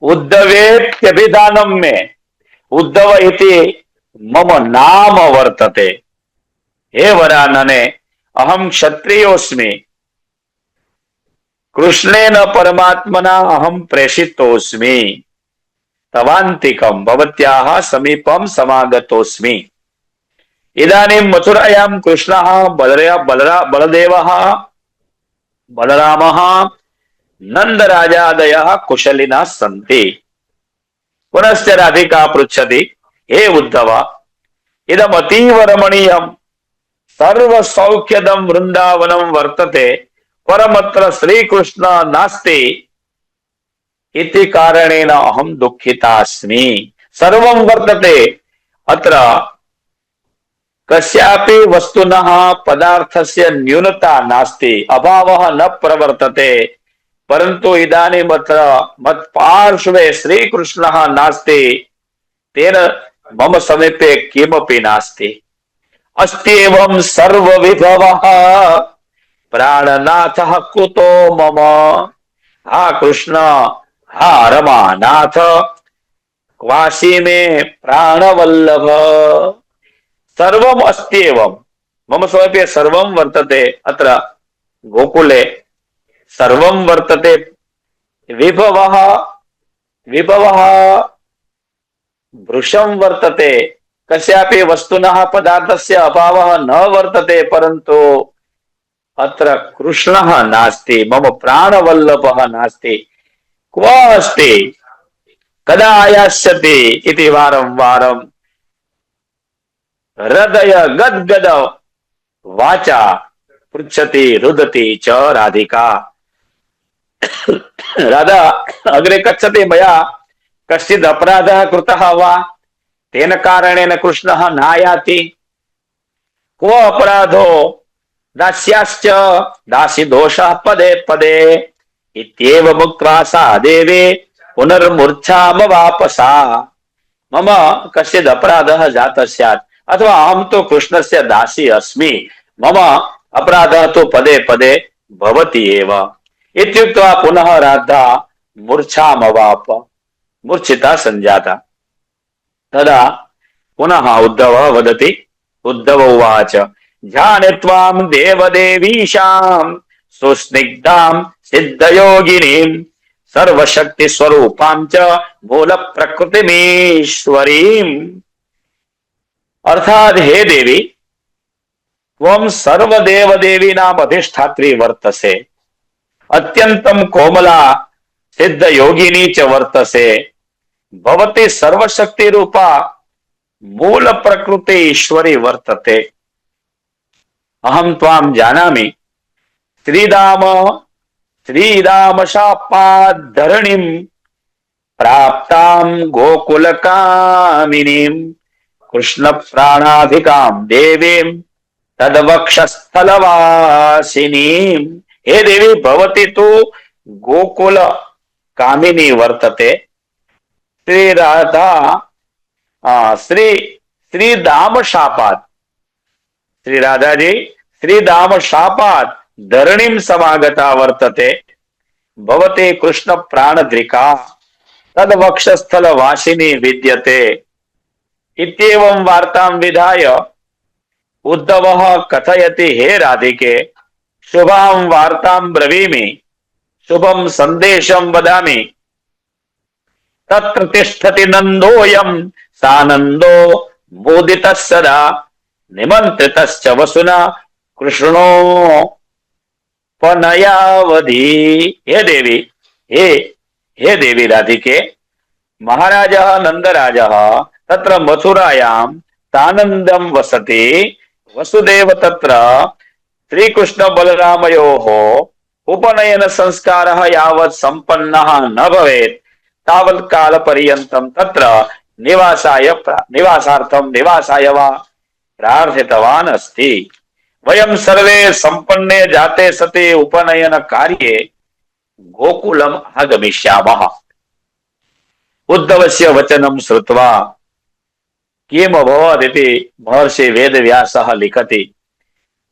उद्धवेत्यभिधानं मे उद्धव इति मम नाम वर्तते। हे वरानने अहं क्षत्रियोऽस्मि कृष्णेन परमात्मना अहं प्रेषितोऽस्मि। तवान्तिकं भवत्याः समीपं समागतोऽस्मि। इदानीं मथुरायां कृष्णः बलदेवः बलरामः नन्दराजादयः कुशलिनः सन्ति। पुनश्च राधिका पृच्छति हे उद्धव इदम् अतीव रमणीयं सर्वसौख्यदं वृन्दावनं वर्तते परमत्र श्रीकृष्ण नास्ति इति कारणेन अहं दुःखिता अस्मि। सर्वं वर्तते अत्र कस्यापि वस्तुनः पदार्थस्य न्यूनता नास्ति अभावः न प्रवर्तते परन्तु इदानीम् अत्र मत्पार्श्वे श्रीकृष्णः नास्ति तेन मम समीपे किमपि नास्ति। अस्त्येवं सर्वविभवः प्राणनाथः कुतो मम। हा कृष्ण हा रमानाथ क्वासी मे प्राणवल्लभ। सर्वम् अस्त्येवं मम समीपे सर्वं वर्तते। अत्र गोकुले सर्वं वर्तते। विभवः भृशं वर्तते। कस्यापि वस्तुनः पदार्थस्य अभावः न वर्तते परन्तु अत्र कृष्णः नास्ति मम प्राणवल्लभः नास्ति। क्व अस्ति कदा आयास्यति इति वारं वारं हृदय गद्गद वाचा पृच्छति रुदति च राधिका। राधा अग्रे कच्छति मया कश्चित् अपराधः कृतः वा तेन कारणेन कृष्णः नायाति। को अपराधो दास्याश्च दासी दोषः पदे पदे इत्येव मुक्त्वा सा देवी पुनर्मूर्छामवापसा। मम कश्चित् अपराधः जातः स्यात् अथवा अहं तु कृष्णस्य दासी अस्मि मम अपराधः तु पदे पदे भवति एव इत्युक्त्वा पुनः राधा मूर्छामवाप मूर्छिता सञ्जाता। तदा पुनः उद्धवः वदति उद्धव उवाच ध्याने त्वां देवदेवीशां सुस्निग्धां सिद्धयोगिनीं सर्वशक्ति स्वरूपां च मूल प्रकृतिमीश्वरीम्। अर्थात हे देवी, त्वं सर्वदेव देवीनाम् अधिष्ठात्री वर्तसे, अत्यंतं कोमला सिद्ध योगिनी च वर्तसे, भवती सर्वशक्ति रूपा मूल प्रकृति ईश्वरी वर्तते। अहं त्वां जानामि श्रीदाम श्रीदाम शापाद्धरणीं प्राप्तां गोकुलकामिनीं कृष्ण प्राणाधिकां देवीं तद्वक्षस्थलवासिनीं। हे देवी, भवती तु गोकुल कामिनी वर्तते। श्री राधा श्री दाम शापात्, श्री राधा जी श्री दाम शापात् धरणीं समागता वर्तते। भवते कृष्ण प्राणद्रिका तद्वक्षस्थल वासिनी विद्यते। इत्येवं वार्तां विधाय उद्धवः कथयति, हे राधिके, शुभां वार्तां ब्रवीमि, शुभं सन्देशं वदामि। तत्र तिष्ठति नन्दोऽयं सानन्दो मोदितः सदा, निमन्त्रितश्च वसुना कृष्णो पनयावधि। हे देवी, हे देवी राधिके, महाराजः नन्दराजः तत्र मथुरायां सानन्दं वसति। वसुदेव तत्र श्रीकृष्ण बलरामयोः उपनयन संस्कारः यावत् सम्पन्नः न भवेत् तावत् कालपर्यन्तं तत्र निवासाय वा प्रार्थितवान् अस्ति। वयं सर्वे सम्पन्ने जाते सति उपनयन कार्ये गोकुलम् आगमिष्यामः। उद्धवस्य वचनं श्रुत्वा किमभवदिति महर्षि वेदव्यासः लिखति।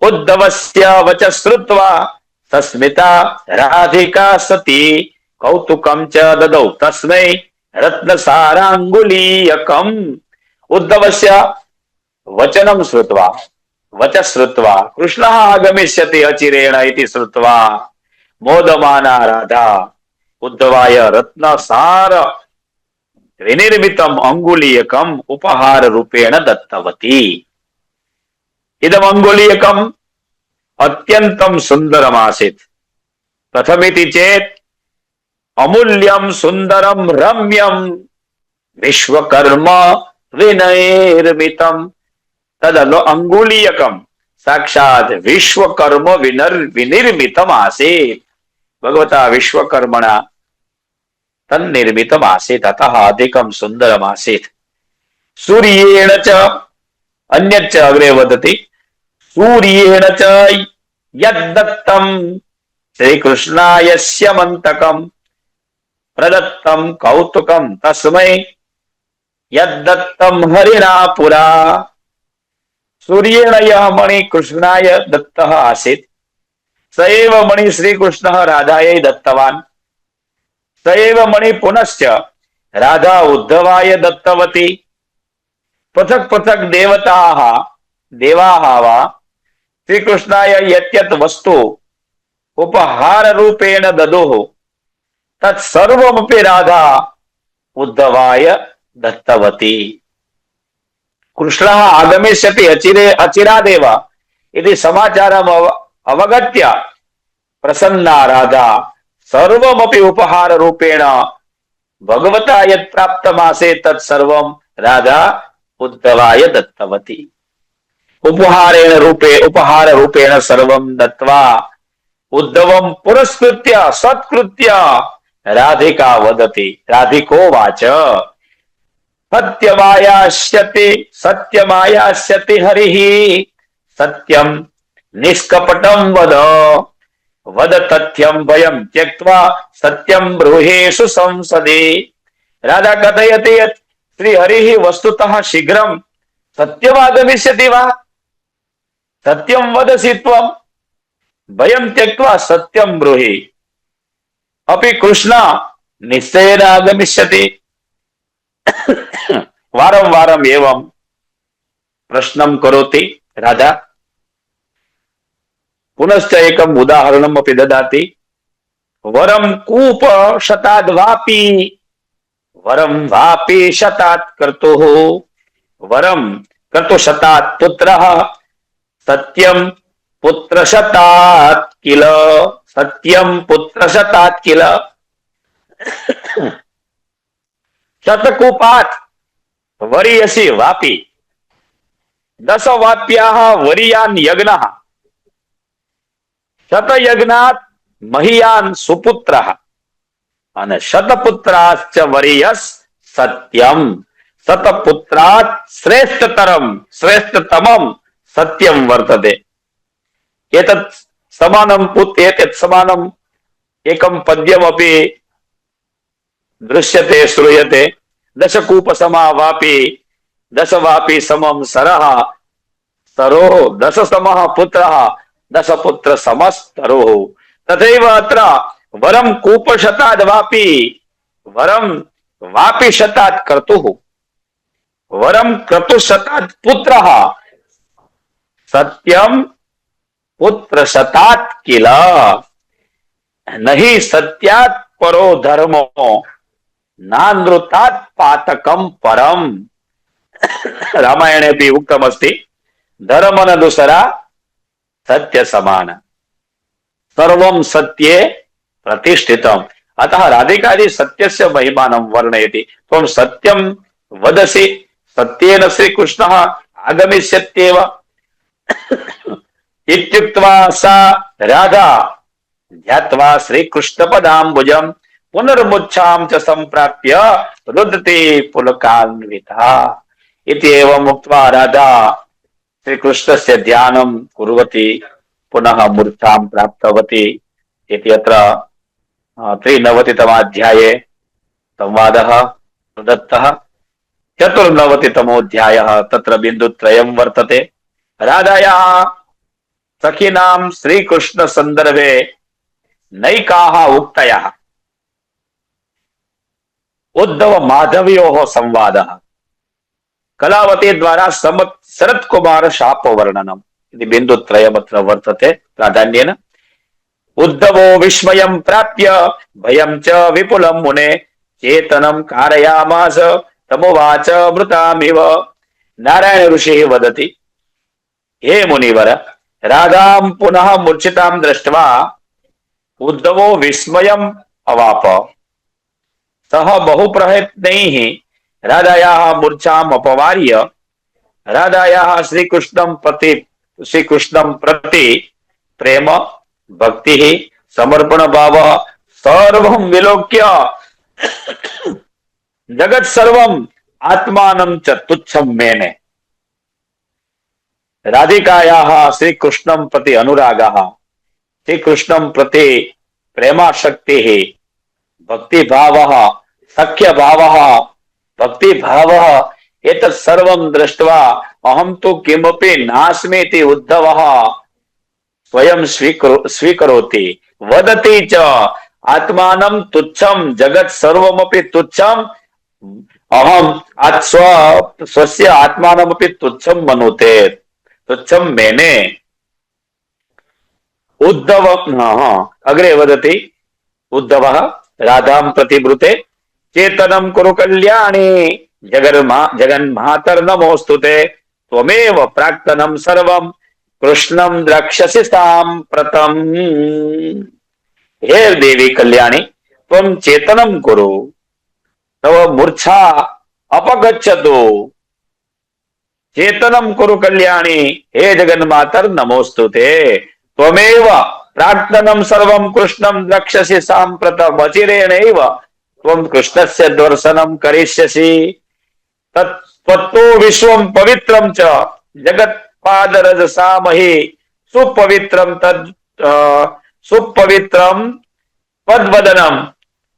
उद्धवस्य वच श्रुत्वा सस्मिता राधिका सती कौतुकं च ददौ तस्मै रत्नसाराङ्गुलीयकम्। उद्धवस्य वचनं श्रुत्वा वच श्रुत्वा कृष्णः आगमिष्यति अचिरेण इति श्रुत्वा मोदमाना राधा उद्धवाय रत्नसार विनिर्मितम् अंगुलीयकम् उपहार रूपेण दत्तवती। इदम् अंगुलीयकम् अत्यन्तं सुन्दरमासीत्। कथमिति चेत् अमूल्यं सुन्दरं रम्यं विश्वकर्म विनिर्मितं। तदनु अंगुलीयकं साक्षात् विश्वकर्म विनिर्मितम् आसीत्। भगवता विश्वकर्मणा तन्निर्मितम् आसीत्, अतः अधिकं सुन्दरम् आसीत्। सूर्येण च अन्यच्च अग्रे वदति, सूर्येण च यद्दत्तं श्रीकृष्णाय स्यमन्तकं प्रदत्तं कौतुकं तस्मै यद्दत्तं हरिणा पुरा। सूर्येण यः मणि कृष्णाय दत्तः आसीत्, स एव मणि श्रीकृष्णः राधायै दत्तवान्। स एव मणि पुनश्च राधा उद्धवाय दत्तवती। पृथक् पृथक् देवाः वा श्रीकृष्णाय यत् वस्तु उपहार रूपेण ददुः तत्सर्वमपि राधा उद्धवाय दत्तवती। कृष्णः आगमिष्यति अचिरादेव इति समाचारम् अवगत्य प्रसन्ना राधा सर्वमपि उपहार रूपेण भगवता यत् प्राप्तमासीत् तत्सर्वं राधा उद्धवाय दत्तवती। उपहार रूपेण सर्वं दत्त्वा उद्धवं पुरस्कृत्य सत्कृत्य राधिका वदति, राधिकोवाच, सत्यमायास्यति हरिः सत्यं निष्कपटं वद तथ्यं भयं त्यक्त्वा सत्यं ब्रूहेषु संसदि। राधा कथयति यत् श्रीहरिः वस्तुतः शीघ्रं सत्यमागमिष्यति वा? सत्यं वदसि त्वं, भयं त्यक्त्वा सत्यं ब्रूहि। अपि कृष्ण निश्चयेन आगमिष्यति। वारं वारम् एवं प्रश्नं करोति राधा। पुनश्च एकम् उदाहरणम् अपि ददाति। वरम कूप शताद वापी, वरम वापी शतात् कर्तुः, वरम कर्तु शतात् पुत्रः, सत्यम पुत्र शतात् किल, सत्यम पुत्र शतात् किल। शतकूपात् वरीयसी वापी, दस वाप्याः वरीयान् यज्ञः, शतयज्ञात् महीयान् सुपुत्रः, અને શતપુત્રાશ્ચ વરીયસ સત્યમ, શતપુત્રાत् શ્રેષ્ઠતરમ શ્રેષ્ઠતમમ સત્યમ વર્તતે। એતत् સમાનમ એતत् સમાનમ એકમ પદ્યમપી દૃશ્યતે શ્રૂયતે, દશકૂપ સમા વાપી, દશ વાપી સમમ સરઃ, સરોઃ દશ સમઃ પુત્રઃ, દશ પુત્ર સમસ્તરોઃ। તથૈવ અત્ર वरम कूप शताद वापी, वरम वापी शताद कर्तुः, वरम क्रतु शताद पुत्रः, सत्यम पुत्र शतात् किल, नहि सत्यात् परो धर्मो, नानृतात् पातकम परम। रामायणे भी उक्तमस्ति, धर्मनदुसरा सत्य समान, सर्वं सत्ये प्रतिष्ठितम्। अतः राधिकादि सत्यस्य महिमानं वर्णयति। त्वं सत्यं वदसि, सत्येन श्रीकृष्णः आगमिष्यत्येव इत्युक्त्वा सा राधा ध्यात्वा श्रीकृष्णपदाम्बुजं पुनर्मुच्छां च सम्प्राप्य रुदति पुलकान्विता। इति एवम् उक्त्वा राधा श्रीकृष्णस्य ध्यानं कुर्वती पुनः मूर्छां प्राप्तवती। इति अत्र 93तमाध्याये संवादः प्रदत्तः। 94तमोऽध्यायः तत्र बिन्दुत्रयं वर्तते। राधायाः सखीनां श्रीकृष्ण सन्दर्भे नैकाः उक्तयः, उद्धव माधवयोः संवादः, कलावती द्वारा शरत् कुमार शाप वर्णनम् इति बिन्दुत्रयमत्र वर्तते प्राधान्येन। उद्धवो विस्मयं प्राप्य भयं च विपुलं मुने, चेतनं कारयामास तमुवाच मृतामिव। नारायण ऋषिः वदति, हे मुनिवर, राधां पुनः मूर्छितां दृष्ट्वा उद्धवो विस्मयम् अवाप। सः बहुप्रयत्नैः राधायाः मूर्छाम् अपवार्य राधायाः श्रीकृष्णं प्रति प्रेम, भक्ति, समर्पण भाव सर्वं विलोक्य जगत सर्वं आत्मानं च तुच्छं मेने। राधिकायाः श्रीकृष्णं प्रति अनुरागः, श्रीकृष्णं प्रति प्रेमाशक्तिः, भक्तिभावः, सख्यभावः, भक्तिभावः, एतत् सर्वं दृष्ट्वा अहं तु किमपि नास्मीति उद्धवः स्वयं स्वीकरोति, वदति च आत्मानं तुच्छं जगत् सर्वमपि तुच्छम् अहम् स्वस्य आत्मानमपि तुच्छं मनुते, तुच्छं मेने। उद्धव अग्रे वदति, उद्धवः राधां प्रति ब्रूते, चेतनं कुरु कल्याणी जगन्मातर्नमोऽस्तुते, त्वमेव प्राक्तनं सर्वं कृष्णं द्रक्ष्यसि साम्प्रतम्। हे देवी कल्याणी, त्वं चेतनं कुरु, तव मूर्छा अपगच्छतु। चेतनं कुरु कल्याणी, हे जगन्मातर्नमोऽस्तुते, त्वमेव प्राक्तनं सर्वं कृष्णं द्रक्ष्यसि साम्प्रतम्। अचिरेणैव त्वं कृष्णस्य दर्शनं करिष्यसि। तत्त्वतो विश्वं पवित्रं च जगत् पादरजसामहि सुपवित्रं सुपवित्रं पद्वदनं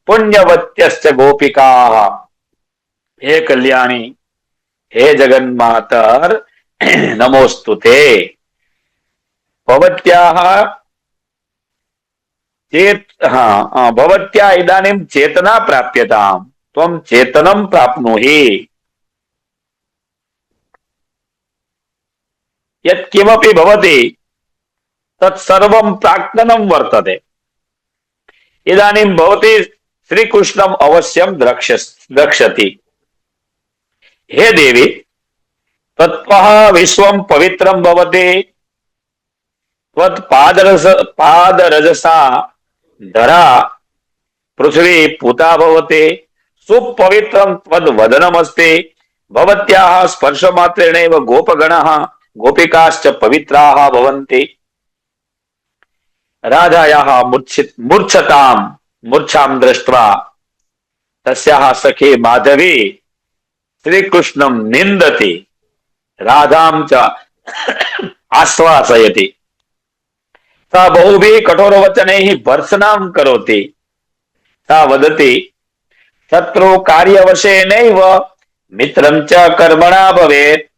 पुण्यवत्यश्च गोपिकाः। हे कल्याणी, हे जगन्मातर नमोस्तुते। भवत्या इदानीं चेतना प्राप्यताम्, त्वं चेतनं प्राप्नुहि। यत्किमपि भवति तत्सर्वं प्राक्तनं वर्तते। इदानीं भवती श्रीकृष्णम् अवश्यं द्रक्ष्यति। हे देवी, तत्त्वः विश्वं पवित्रं भवति, पादरजसा धरा पृथ्वी पूता भवति, सुपवित्रं त्वद्वदनमस्ति, भवत्याः स्पर्शमात्रेणैव गोपगणः गोपिकाश्च पवित्राः भवन्ति। राधायाः मूर्छां दृष्ट्वा तस्याः सखी माधवी श्रीकृष्णं निन्दति, राधां च आश्वासयति। सा बहुभिः कठोरवचनैः भर्त्सनां करोति। सा वदति, शत्रु कार्यवशेनैव मित्रं च कर्मणा भवेत्,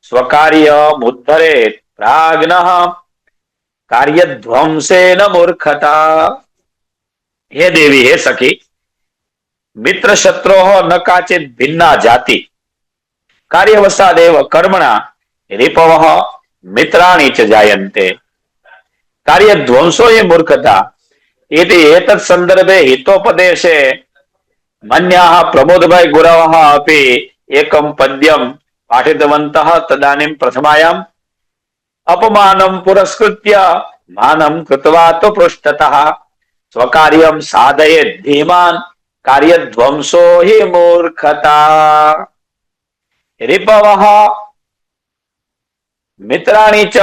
स्वकार्यमुद्धरेत् प्राज्ञः कार्यध्वंसेन मूर्खता। हे देवी, हे सखी, मित्र शत्रोः न काचित् भिन्ना जाति, कार्यवशादेव कर्मणा रिपवः मित्राणि च जायन्ते, कार्यध्वंसो हि मूर्खता। इति एतत् सन्दर्भे हितोपदेशे मन्याः प्रमोदभाई गुरवः अपि एकं पद्यं पाठितवन्तः। तदानीं प्रथमायाम् अपमानं पुरस्कृत्य मानं कृत्वा तु पृष्ठतः, स्वकार्यं साधयेत् धीमान्, कार्यध्वंसो हि मूर्खता। रिपवः मित्राणि च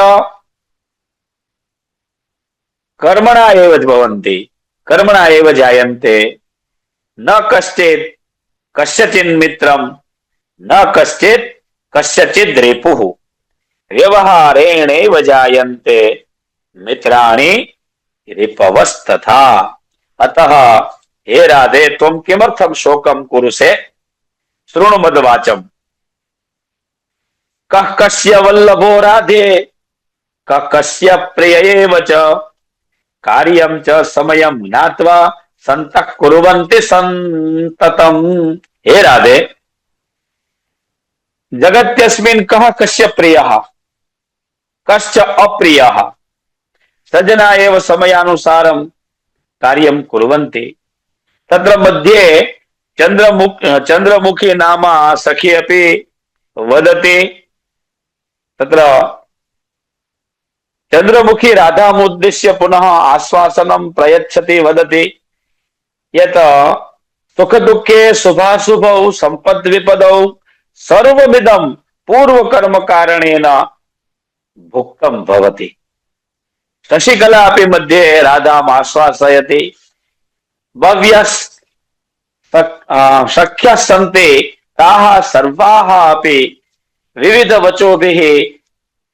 कर्मणा एव भवन्ति, कर्मणा एव जायन्ते, न कश्चित् कस्यचिन् मित्रं, न कश्चित् कस्यचिद् रिपुः, व्यवहारेणैव जायन्ते मित्राणि रिपवस्तथा। अतः हे राधे, त्वं किमर्थं शोकं कुरुषे? शृणु मद्वाचम्। कः कस्य वल्लभो राधे, कः कस्य प्रिय एव च, कार्यं च समयं ज्ञात्वा सन्तः कुर्वन्ति सन्ततम्। हे राधे, जगत्यस्मिन् कः कस्य प्रियः, कश्च अप्रियः, सजना एव समयानुसारं कार्यं कुर्वन्ति। तत्र मध्ये चंद्रमुखी नाम सखी अपि वदति। तत्र चंद्रमुखी राधामुद्दिश्य पुनः आश्वासनं प्रयच्छति, वदति यत् सुखदुःखे शुभाशुभौ सम्पद्विपदौ सर्वविधं पूर्वकर्म कारणेन भुक्तं भवति। शशिकला अपि मध्ये राधाम् आश्वासयति, बह्व्यः सख्यः सन्ति, ताः सर्वाः अपि विविधवचोभिः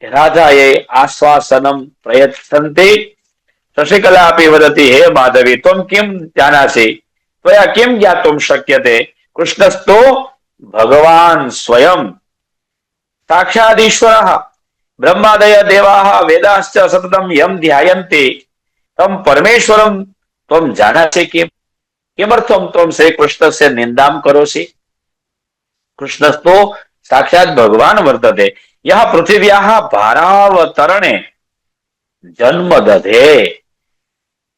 राधायै आश्वासनं प्रयच्छन्ति। शशिकला अपि वदति, हे माधवी, त्वं किं जानासि, त्वया किं ज्ञातुं शक्यते? कृष्णस्तु भगवान् स्वयं साक्षादीश्वरः, ब्रह्मादय देवाः वेदाश्च सततं यं ध्यायन्ति तं परमेश्वरं त्वं जानासि किम्? किमर्थं त्वं श्रीकृष्णस्य निन्दां करोषि? कृष्णस्तु साक्षात् भगवान् वर्तते, यः पृथिव्याः भारावतरणे जन्म दधे।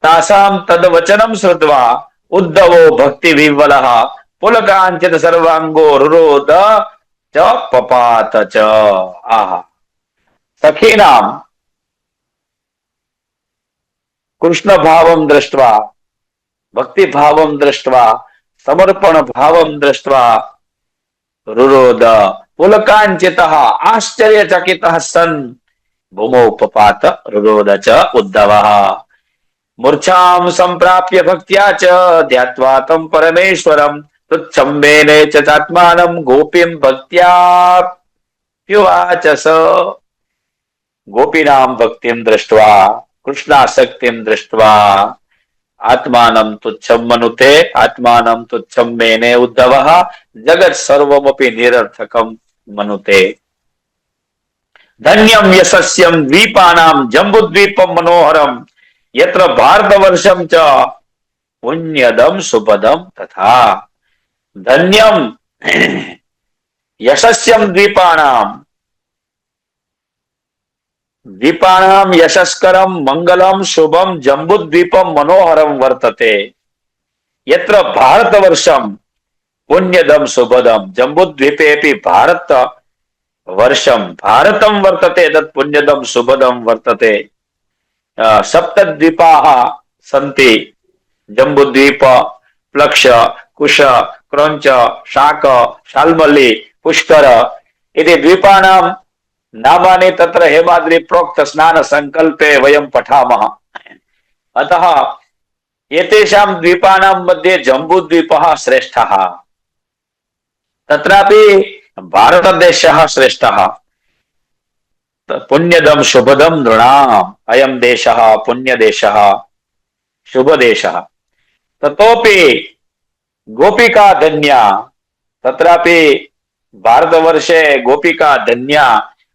तासां तद्वचनं श्रुत्वा उद्धवो भक्तिविह्वलः, पुलकाञ्चित सर्वाङ्गो रुरोध च पपात च। आहा, सखीनां कृष्ण भावं दृष्ट्वा, भक्ति भावं दृष्ट्वा, समर्पण भावं दृष्ट्वा रुरोद, पुलकाञ्चितः आश्चर्यचकितः सन् भूमौ पपात रुरोद च उद्धवः। मूर्छां सम्प्राप्य भक्त्या च ध्यात्वा तं परमेश्वरं, तुच्छं मेने च चात्मानं गोपीं भक्त्या प्युवाच स। गोपीनां भक्तिं दृष्ट्वा, कृष्णासक्तिं दृष्ट्वा आत्मानं तुच्छं मनुते, आत्मानं तुच्छं मेने उद्धवः, जगत् सर्वमपि निरर्थकं मनुते। धन्यं यशस्यं द्वीपानां जम्बुद्वीपं मनोहरं, यत्र भारतवर्षं च पुण्यदं सुपदं तथा। धन्यं यशस्यं द्वीपानां, द्वीपाणां यशस्करं मंगलम शुभम जम्बुद्वीपम मनोहरम वर्तते यत्र भारतवर्षं पुण्यदम शुभदम जम्बुद्वीपेऽपि भारत वर्षं भारतं वर्तते तत् पुण्यदम शुभदम वर्तते सप्तद्वीपाः सन्ति जम्बुद्वीप प्लक्ष कुश क्रौंच शाक शाल्मली पुष्कर इति द्वीपानां नामानि तत्र हेमाद्रि प्रोक्त स्नान संकल्पे वयं पठामः अतः एतेषां द्वीपानां मध्ये जम्बूद्वीपः श्रेष्ठः तत्रापि भारतदेशः श्रेष्ठः पुण्यदम शुभदम नृणाम् अयं देशः पुण्यदेशः शुभदेशः ततोपि गोपिका धन्या तत्रापि भारतवर्षे गोपिका धन्या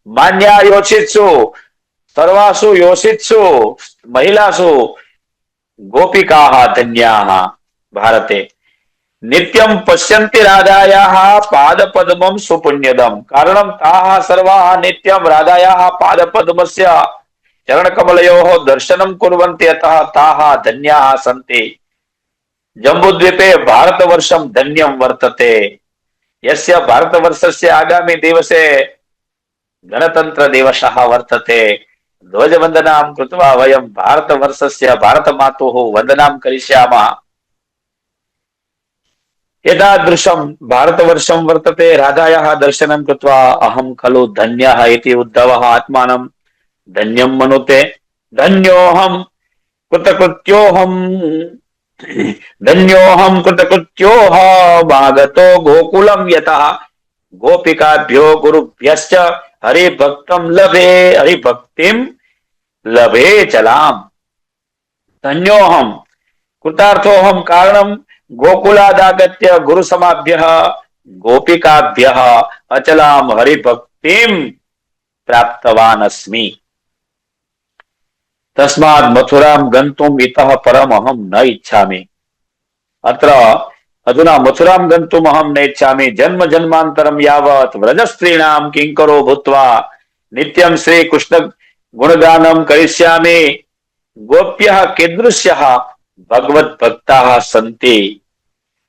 मान्या योषित्सु सर्वासु योषित्सु महिलासु गोपिकाः धन्याः भारते नित्यं पश्यन्ति राधायाः पादपद्मं सुपुण्यदम् कारणं ताः सर्वाः नित्यं राधायाः पादपद्मस्य चरणकमलयोः दर्शनं कुर्वन्ति अतः ताः धन्याः सन्ति जम्बूद्वीपे भारतवर्षं धन्यं वर्तते यस्य भारतवर्षस्य आगामि दिवसे गणतन्त्रदिवसः वर्तते ध्वजवन्दनां कृत्वा वयं भारतवर्षस्य भारतमातुः वन्दनां करिष्यामः एतादृशं भारतवर्षं वर्तते राधायाः दर्शनं कृत्वा अहं खलु धन्यः इति उद्धवः आत्मानं धन्यं मनुते धन्योऽहं कृतकृत्योऽहं धन्योऽहं कृतकृत्योऽहमागतो गोकुलं यतः गोपिकाभ्यो गुरुभ्यश्च हरिभक्तं लभे हरिभक्तिं लभे चलाम् धन्योऽहं कृतार्थोऽहं कारणं गोकुलादागत्य गुरुसमाभ्यः गोपिकाभ्यः अचलां हरिभक्तिं प्राप्तवान् अस्मि तस्मात् मथुरां गन्तुम् इतः परम् अहं न इच्छामि अत्र अधुना मथुरां गन्तुम् अहं न इच्छामि जन्म जन्मान्तरं यावत् व्रजस्त्रीणां किङ्करो भूत्वा नित्यं श्रीकृष्ण गुणगानं करिष्यामि गोप्यः कीदृश्यः भगवद्भक्ताः सन्ति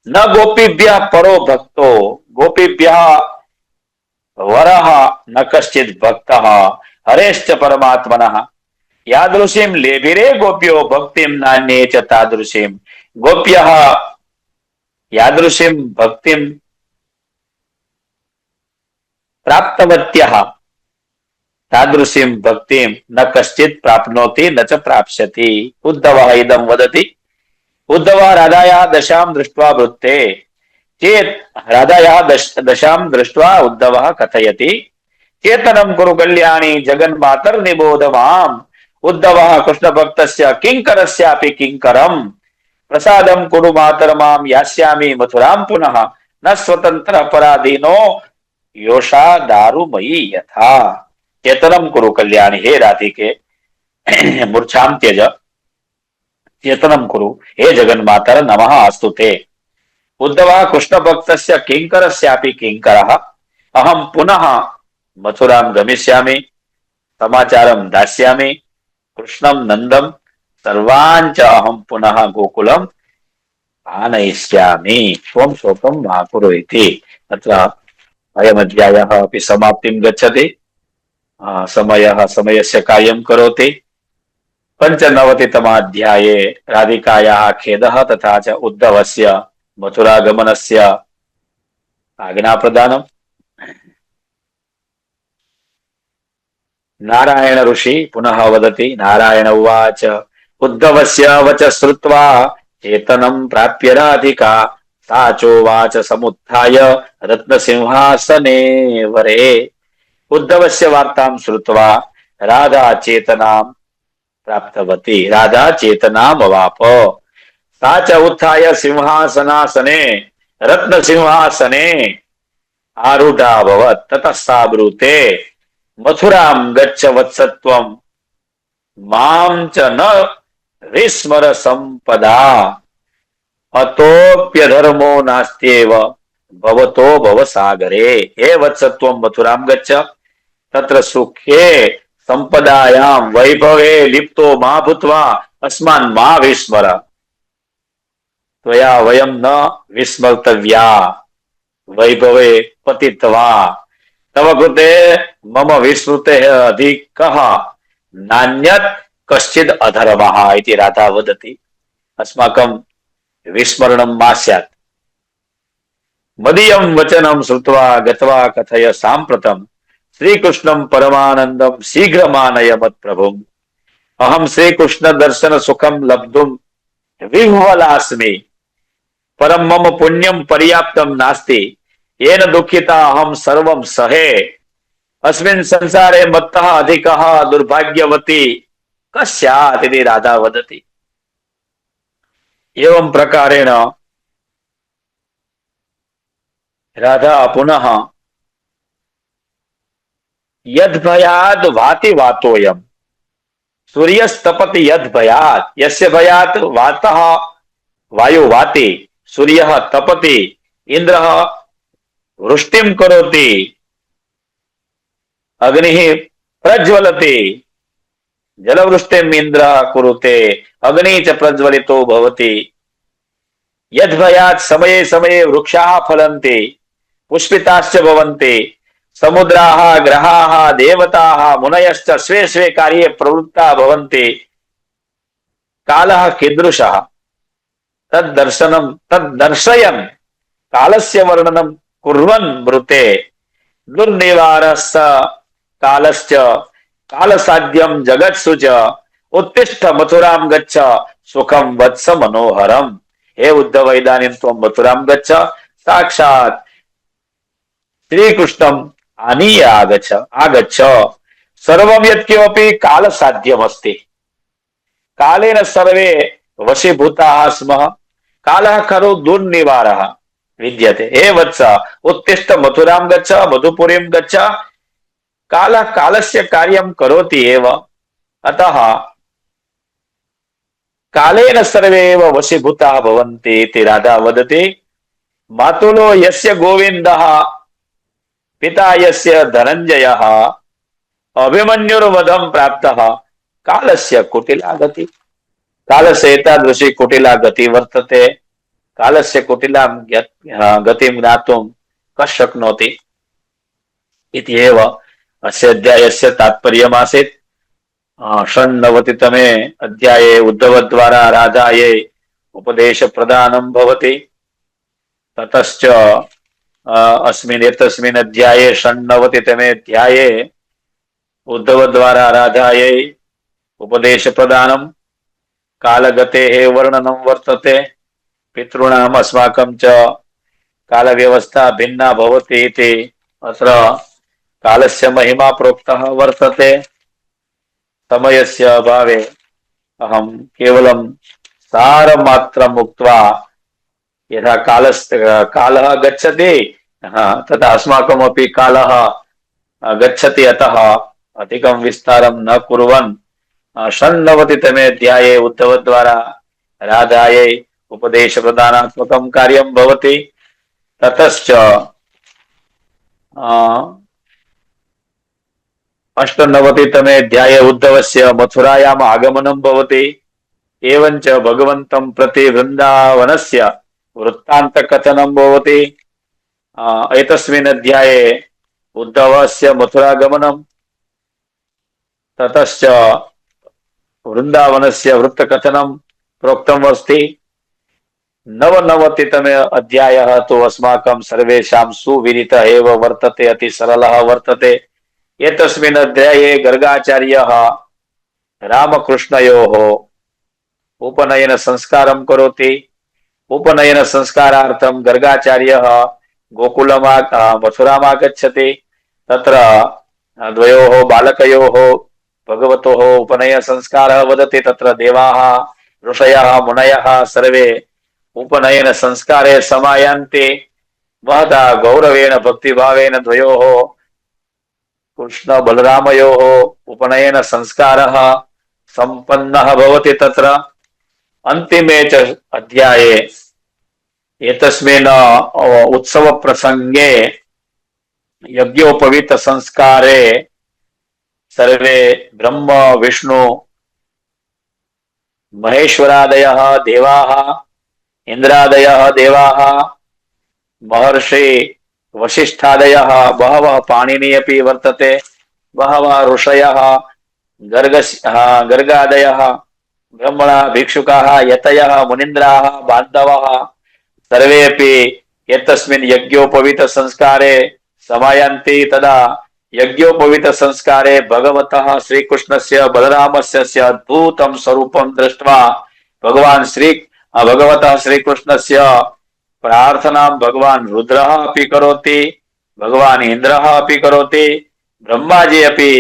न गोपीभ्यः परो भक्तो गोपीभ्यः वरः न कश्चित् भक्तः हरेश्च परमात्मनः यादृशीं लेभिरे गोप्यो भक्तिं नान्ये च तादृशीं गोप्यः यादृशीं भक्तिं प्राप्तवत्यः तादृशीं भक्तिं न कश्चित् प्राप्नोति न च प्राप्स्यति उद्धवः इदं वदति उद्धवः राधायाः दशां दृष्ट्वा वृत्ते चेत् राधायाः दशां दृष्ट्वा उद्धवः कथयति चेतनं कुरु कल्याणी जगन्मातर्निबोध माम् उद्धवः कृष्णभक्तस्य किङ्करस्यापि किङ्करम् प्रसादं कुरु मातर मां यास्यामि मथुरां पुनः न स्वतन्त्र पराधीनो योषा दारुमयी यथा चेतनं कुरु कल्याणी हे राधिके मूर्छां त्यज चेतनं कुरु हे जगन्मातर नमः अस्तुते उद्धवः कृष्णभक्तस्य किङ्करस्यापि किङ्करः अहं पुनः मथुरां गमिष्यामि समाचारं दास्यामि कृष्णं नन्दं सर्वान् च अहं पुनः गोकुलम् आनयिष्यामि त्वं शोकं मा कुरु इति अत्र अयमध्यायः अपि समाप्तिं गच्छति समयस्य कार्यं करोति पंचनवतितमाध्याये राधिकायाः खेदः तथा च उद्धवस्य मथुरागमनस्य आज्ञाप्रदानम् नारायण ऋषि पुनः वदति नारायण उवाच उद्धवस्य वच श्रुत्वा चेतनं प्राप्य राधिका सा चोवाच समुत्थाय रत्नसिंहासने वरे उद्धवस्य वार्तां श्रुत्वा राधा चेतनां प्राप्तवती राधा चेतनामवाप सा च उत्थाय सिंहासनासने रत्न सिंहासने आरूढ़ा अभवत् ततः सा ब्रूते मथुरां गच्छ वत्सत्वं मां च न विस्मर संपदा अतोप्यधर्मो नास्त्येव भवतो भवसागरे हे वत्सत्वं मथुरां गच्छ तत्र सुखे संपदायां वैभवे लिप्तो मा भूत्वा अस्मान् मा विस्मर त्वया वयं न विस्मर्तव्या वैभवे पतित्वा तव कृते मम विस्मृतेः अधिकः नान्यत् कश्चित् अधर्मः इति राधा वदति। अस्माकं विस्मरणं मा स्यात्। मदीयं वचनं श्रुत्वा गत्वा कथय साम्प्रतं श्रीकृष्णं परमानन्दं शीघ्रमानय मत्प्रभुम्। अहं श्रीकृष्ण दर्शन सुखं लब्धुं विह्वलास्मि परं मम पुण्यं पर्याप्तं नास्ति येन दुःखिता अहं सर्वं सहे अस्मिन् संसारे मत्तः अधिकः दुर्भाग्यवती कस्यात् इति राधा वदति। एवं प्रकारेण राधा पुनः यद्भयात् वाति वातोऽयम् सूर्यस्तपति यद्भयात् यस्य भयात् वातः वायु वाति सूर्यः तपति इंद्रः वृष्टिं करोति अग्निः प्रज्वलति जलवृष्टिम् इंद्रः कुरुते अग्निः च प्रज्वलितो भवति। यद्भयात् समये समये वृक्षाः फलन्ति पुष्पिताश्च भवन्ति समुद्राः ग्रहाः देवताः मुनयश्च स्वे स्वे कार्ये प्रवृत्ता भवन्ति। कालः कीदृशः तद्दर्शयन् कालस्य वर्णनं कुर्वन् ब्रूते दुर्निवारश्च कालश्च कालसाध्यं जगत्सु च उत्तिष्ठ मथुरां गच्छ सुखं वत्स मनोहरम्। हे उद्धव इदानीं त्वं मथुरां गच्छ साक्षात् श्रीकृष्णम् आनीय आगच्छ सर्वं यत्किमपि कालसाध्यमस्ति कालेन सर्वे वशीभूताः स्मः कालः खलु दुर्निवारः विद्यते। हे वत्स उत्तिष्ठ मथुरां गच्छ मधुपुरीं गच्छ कालः कालस्य कार्यं करोति एव अतः कालेन सर्वे एव वशीभूताः भवन्ति इति राधा वदति। मातुलो यस्य गोविन्दः पिता यस्य धनञ्जयः अभिमन्युर्वधं प्राप्तः कालस्य कुटिला गति। कालस्य एतादृशी कुटिला गति वर्तते कालस्य कुटिलां गतिं ज्ञातुं कः शक्नोति इति एव अस्य अध्यायस्य तात्पर्यमासीत्। षण्णवतितमे अध्याये उद्धवद्वारा राधायै उपदेशप्रदानं भवति। ततश्च एतस्मिन् अध्याये षण्णवतितमे अध्याये उद्धवद्वारा राधायै उपदेशप्रदानं कालगतेः वर्णनं वर्तते। पितॄणाम् अस्माकं च कालव्यवस्था भिन्ना भवति इति अत्र कालस्य महिमा प्रोक्तः वर्तते। समयस्य अभावे अहं केवलं सारमात्रम् उक्त्वा यथा कालः गच्छति तथा अस्माकमपि कालः गच्छति अतः अधिकं विस्तारं न कुर्वन् षण्णवतितमे अध्याये उद्धवद्वारा राधायै उपदेशप्रदानात्मकं कार्यं भवति। ततश्च अष्टनवतितमे अध्याये उद्धवस्य मथुरायाम् आगमनं भवति। एवञ्च भगवन्तं प्रति वृन्दावनस्य वृत्तान्तकथनं भवति। एतस्मिन् अध्याये उद्धवस्य मथुरागमनं ततश्च वृन्दावनस्य वृत्तकथनं प्रोक्तम् अस्ति। नवनवतितमे अध्यायः तु अस्माकं सर्वेषां सुविदितः एव वर्तते अति सरलः वर्तते। एतस्मिन् अध्याये गर्गाचार्यः रामकृष्णयोः उपनयन संस्कारं करोति। उपनयन संस्कारार्थं गर्गाचार्यः मथुराम् आगच्छति। तत्र द्वयोः बालकयोः भगवतोः उपनयन संस्कारः वदति। तत्र देवाः ऋषयः मुनयः सर्वे उपनयन संस्कारे समायान्ति। महता गौरवेण भक्तिभावेन द्वयोः कृष्ण बलरामयोः उपनयन संस्कारः संपन्नः भवति। तत्र अन्तिमे च अध्याये एतस्मिन् उत्सव प्रसंगे यज्ञोपवीत संस्कारे सर्वे ब्रह्म विष्णु महेश्वरादयः देवाः इंद्रादयः देवाः महर्षि वशिष्ठादयः बहवः पाणिनि अपि वर्तते बहवः ऋषयः गर्गादयः ब्रह्मणः भिक्षुकाः यतयः मुनीन्द्राः बान्धवाः सर्वेपि एतस्मिन् यज्ञोपवीत संस्कारे समायान्ति तदा यज्ञोपवीत संस्कारे भगवतः श्रीकृष्णस्य बलरामस्य च अद्भुतं स्वरूपं दृष्ट्वा भगवतः श्रीकृष्णस्य प्रार्थनां भगवान् रुद्रः अपि करोति भगवान् इन्द्रः अपि करोति ब्रह्माजी अपि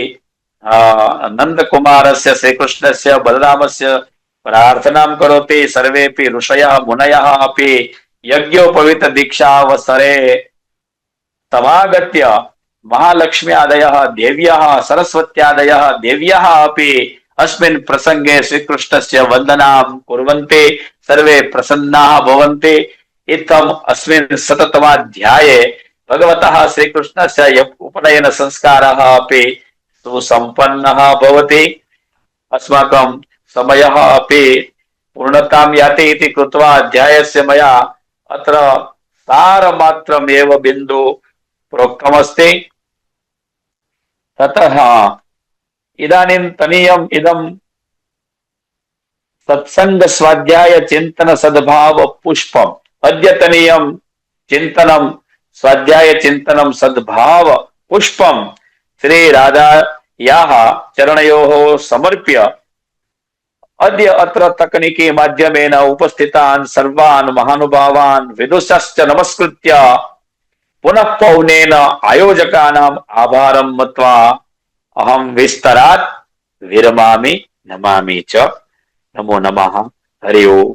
नन्दकुमारस्य श्रीकृष्णस्य बलरामस्य प्रार्थनां करोति सर्वेपि ऋषयः मुनयः अपि यज्ञोपवीत दीक्षावसरे तमागत्य महालक्ष्म्यादयः देव्यः सरस्वत्यादयः देव्यः अपि अस्मिन् प्रसंगे श्रीकृष्णस्य वन्दनां कुर्वन्ति सर्वे प्रसन्नाः भवन्ति इत्थम् अस्मिन् शततमाध्याये भगवतः श्रीकृष्णस्य उपनयन संस्कारः अपि सुसम्पन्नः भवति अस्माकं समयः अपि पूर्णतां याति इति कृत्वा अध्यायस्य मया अत्र सारमात्रमेव बिन्दु प्रोक्तमस्ति ततः इदानीन्तनीयम् इदं सत्संग स्वाध्याय चिंतन सद्भाव पुष्पम् अद्यतनीयं चिंतनं स्वाध्याय चिंतनं सद्भाव पुष्पं श्री राधायाः चरणयोः समर्प्य अद्य अत्र तकनीकी माध्यमेन उपस्थितान् सर्वान् महानुभावान् विदुषश्च नमस्कृत्य पुनः पौनेन आयोजकानाम् आभारं मत्वा अहं विस्तरात् विरमामि नमामि च नमो नमः हरि ओम्।